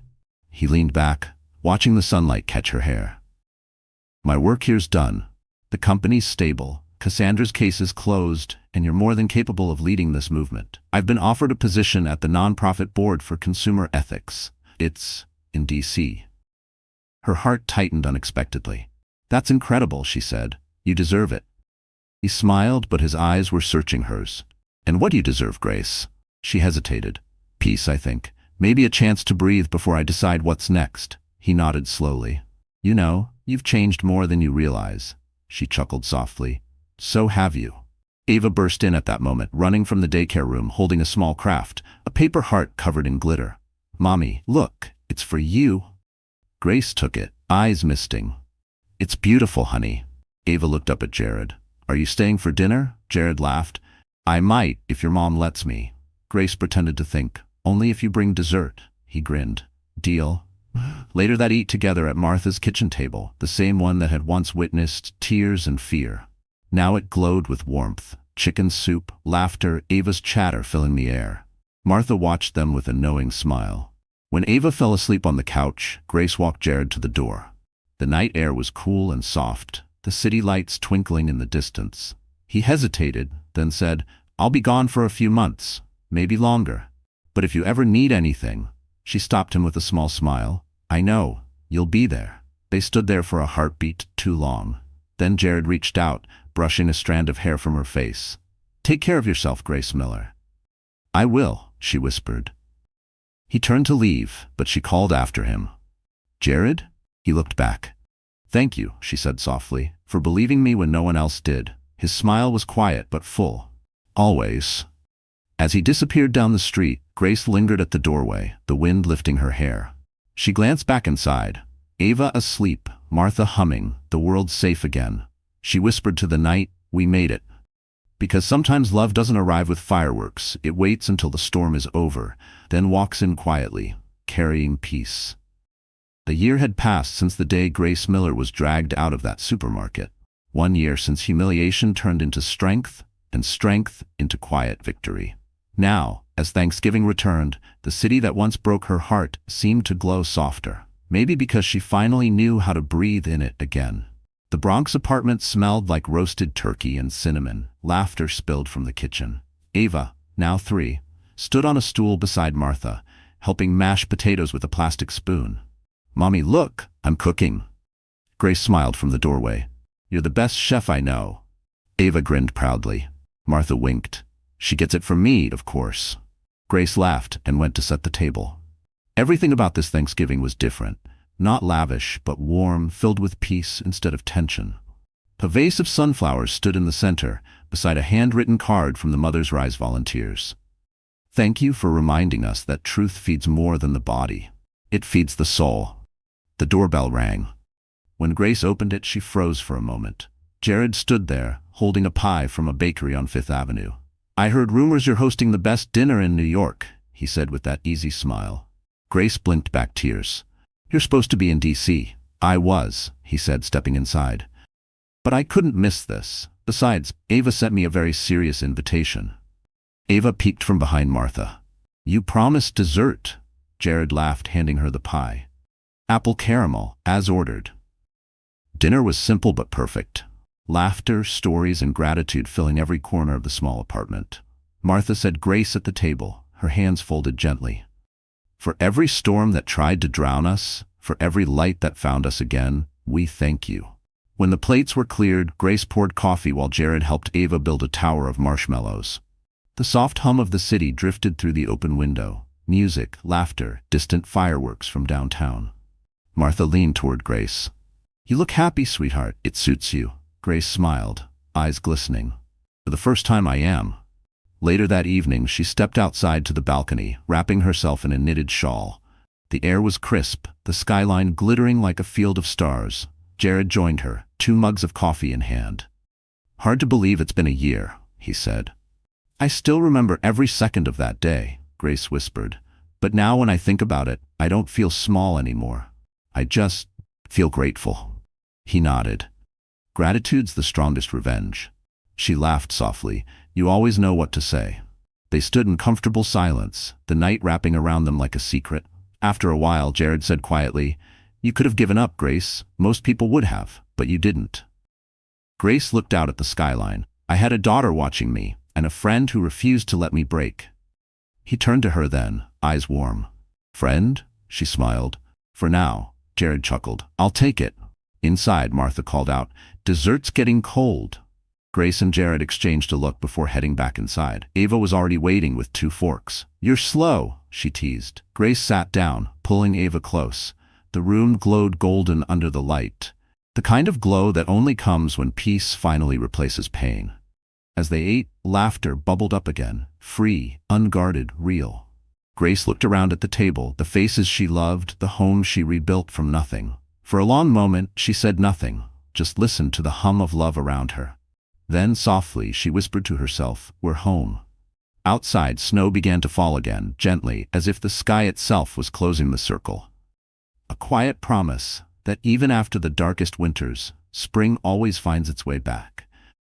He leaned back, watching the sunlight catch her hair. "My work here's done. The company's stable. Cassandra's case is closed, and you're more than capable of leading this movement. I've been offered a position at the nonprofit board for consumer ethics. It's in D.C. Her heart tightened unexpectedly. "That's incredible," she said. "You deserve it." He smiled, but his eyes were searching hers. "And what do you deserve, Grace?" She hesitated. "Peace, I think. Maybe a chance to breathe before I decide what's next." He nodded slowly. "You know, you've changed more than you realize." She chuckled softly. "So have you." Ava burst in at that moment, running from the daycare room holding a small craft, a paper heart covered in glitter. "Mommy, look, it's for you." Grace took it, eyes misting. "It's beautiful, honey." Ava looked up at Jared. "Are you staying for dinner?" Jared laughed. "I might, if your mom lets me." Grace pretended to think. "Only if you bring dessert." He grinned. "Deal." Later that eat together at Martha's kitchen table, the same one that had once witnessed tears and fear. Now it glowed with warmth, chicken soup, laughter, Ava's chatter filling the air. Martha watched them with a knowing smile. When Ava fell asleep on the couch, Grace walked Jared to the door. The night air was cool and soft, the city lights twinkling in the distance. He hesitated, then said, "I'll be gone for a few months, maybe longer. But if you ever need anything." She stopped him with a small smile. "I know, you'll be there." They stood there for a heartbeat too long. Then Jared reached out, brushing a strand of hair from her face. "Take care of yourself, Grace Miller." "I will," she whispered. He turned to leave, but she called after him. "Jared?" He looked back. "Thank you," she said softly, "for believing me when no one else did." His smile was quiet but full. "Always." As he disappeared down the street, Grace lingered at the doorway, the wind lifting her hair. She glanced back inside. Ava asleep, Martha humming, the world safe again. She whispered to the night, "We made it." Because sometimes love doesn't arrive with fireworks, it waits until the storm is over, then walks in quietly, carrying peace. A year had passed since the day Grace Miller was dragged out of that supermarket. 1 year since humiliation turned into strength, and strength into quiet victory. Now, as Thanksgiving returned, the city that once broke her heart seemed to glow softer. Maybe because she finally knew how to breathe in it again. The Bronx apartment smelled like roasted turkey and cinnamon. Laughter spilled from the kitchen. Ava, now 3, stood on a stool beside Martha, helping mash potatoes with a plastic spoon. "Mommy, look, I'm cooking." Grace smiled from the doorway. "You're the best chef I know." Ava grinned proudly. Martha winked. "She gets it from me, of course." Grace laughed and went to set the table. Everything about this Thanksgiving was different. Not lavish, but warm, filled with peace instead of tension. A vase of sunflowers stood in the center, beside a handwritten card from the Mother's Rise volunteers. "Thank you for reminding us that truth feeds more than the body. It feeds the soul." The doorbell rang. When Grace opened it, she froze for a moment. Jared stood there, holding a pie from a bakery on 5th Avenue. "I heard rumors you're hosting the best dinner in New York," he said with that easy smile. Grace blinked back tears. "You're supposed to be in D.C. "I was," he said, stepping inside. "But I couldn't miss this. Besides, Ava sent me a very serious invitation." Ava peeked from behind Martha. You promised dessert. Jared laughed, handing her the pie. Apple caramel, as ordered. Dinner was simple but perfect. Laughter, stories, and gratitude filling every corner of the small apartment. Martha said grace at the table, her hands folded gently. For every storm that tried to drown us, for every light that found us again, we thank you. When the plates were cleared, Grace poured coffee while Jared helped Ava build a tower of marshmallows. The soft hum of the city drifted through the open window. Music, laughter, distant fireworks from downtown. Martha leaned toward Grace. You look happy, sweetheart. It suits you. Grace smiled, eyes glistening. For the first time I am. Later that evening, she stepped outside to the balcony, wrapping herself in a knitted shawl. The air was crisp, the skyline glittering like a field of stars. Jared joined her, 2 mugs of coffee in hand. Hard to believe it's been a year, he said. I still remember every second of that day, Grace whispered. But now when I think about it, I don't feel small anymore. I just feel grateful. He nodded. Gratitude's the strongest revenge. She laughed softly. You always know what to say. They stood in comfortable silence, the night wrapping around them like a secret. After a while, Jared said quietly, You could have given up, Grace. Most people would have, but you didn't. Grace looked out at the skyline. I had a daughter watching me, and a friend who refused to let me break. He turned to her then, eyes warm. Friend? She smiled. For now, Jared chuckled. I'll take it. Inside, Martha called out, Dessert's getting cold. Grace and Jared exchanged a look before heading back inside. Ava was already waiting with 2 forks. You're slow, she teased. Grace sat down, pulling Ava close. The room glowed golden under the light, the kind of glow that only comes when peace finally replaces pain. As they ate, laughter bubbled up again, free, unguarded, real. Grace looked around at the table, the faces she loved, the home she rebuilt from nothing. For a long moment, she said nothing, just listened to the hum of love around her. Then, softly, she whispered to herself, We're home. Outside, snow began to fall again, gently, as if the sky itself was closing the circle. A quiet promise that even after the darkest winters, spring always finds its way back.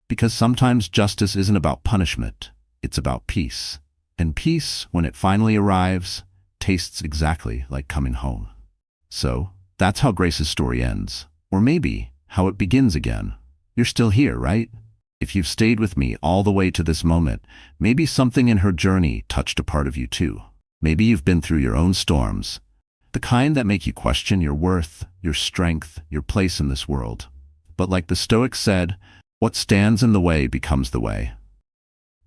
Because sometimes justice isn't about punishment, it's about peace. And peace, when it finally arrives, tastes exactly like coming home. So, that's how Grace's story ends. Or maybe, how it begins again. You're still here, right? If you've stayed with me all the way to this moment, maybe something in her journey touched a part of you too. Maybe you've been through your own storms, the kind that make you question your worth, your strength, your place in this world. But like the Stoics said, what stands in the way becomes the way.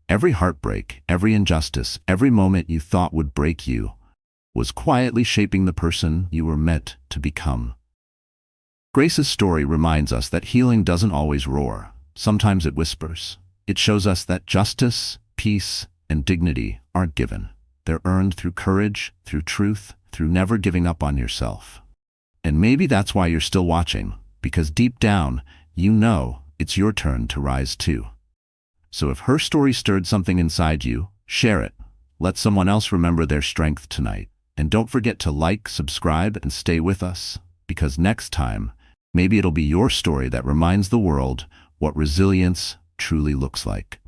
Every heartbreak, every injustice, every moment you thought would break you, was quietly shaping the person you were meant to become. Grace's story reminds us that healing doesn't always roar. Sometimes it whispers. It shows us that justice, peace, and dignity aren't given. They're earned through courage, through truth, through never giving up on yourself. And maybe that's why you're still watching, because deep down, you know it's your turn to rise too. So if her story stirred something inside you, share it. Let someone else remember their strength tonight. And don't forget to like, subscribe, and stay with us, because next time, maybe it'll be your story that reminds the world what resilience truly looks like.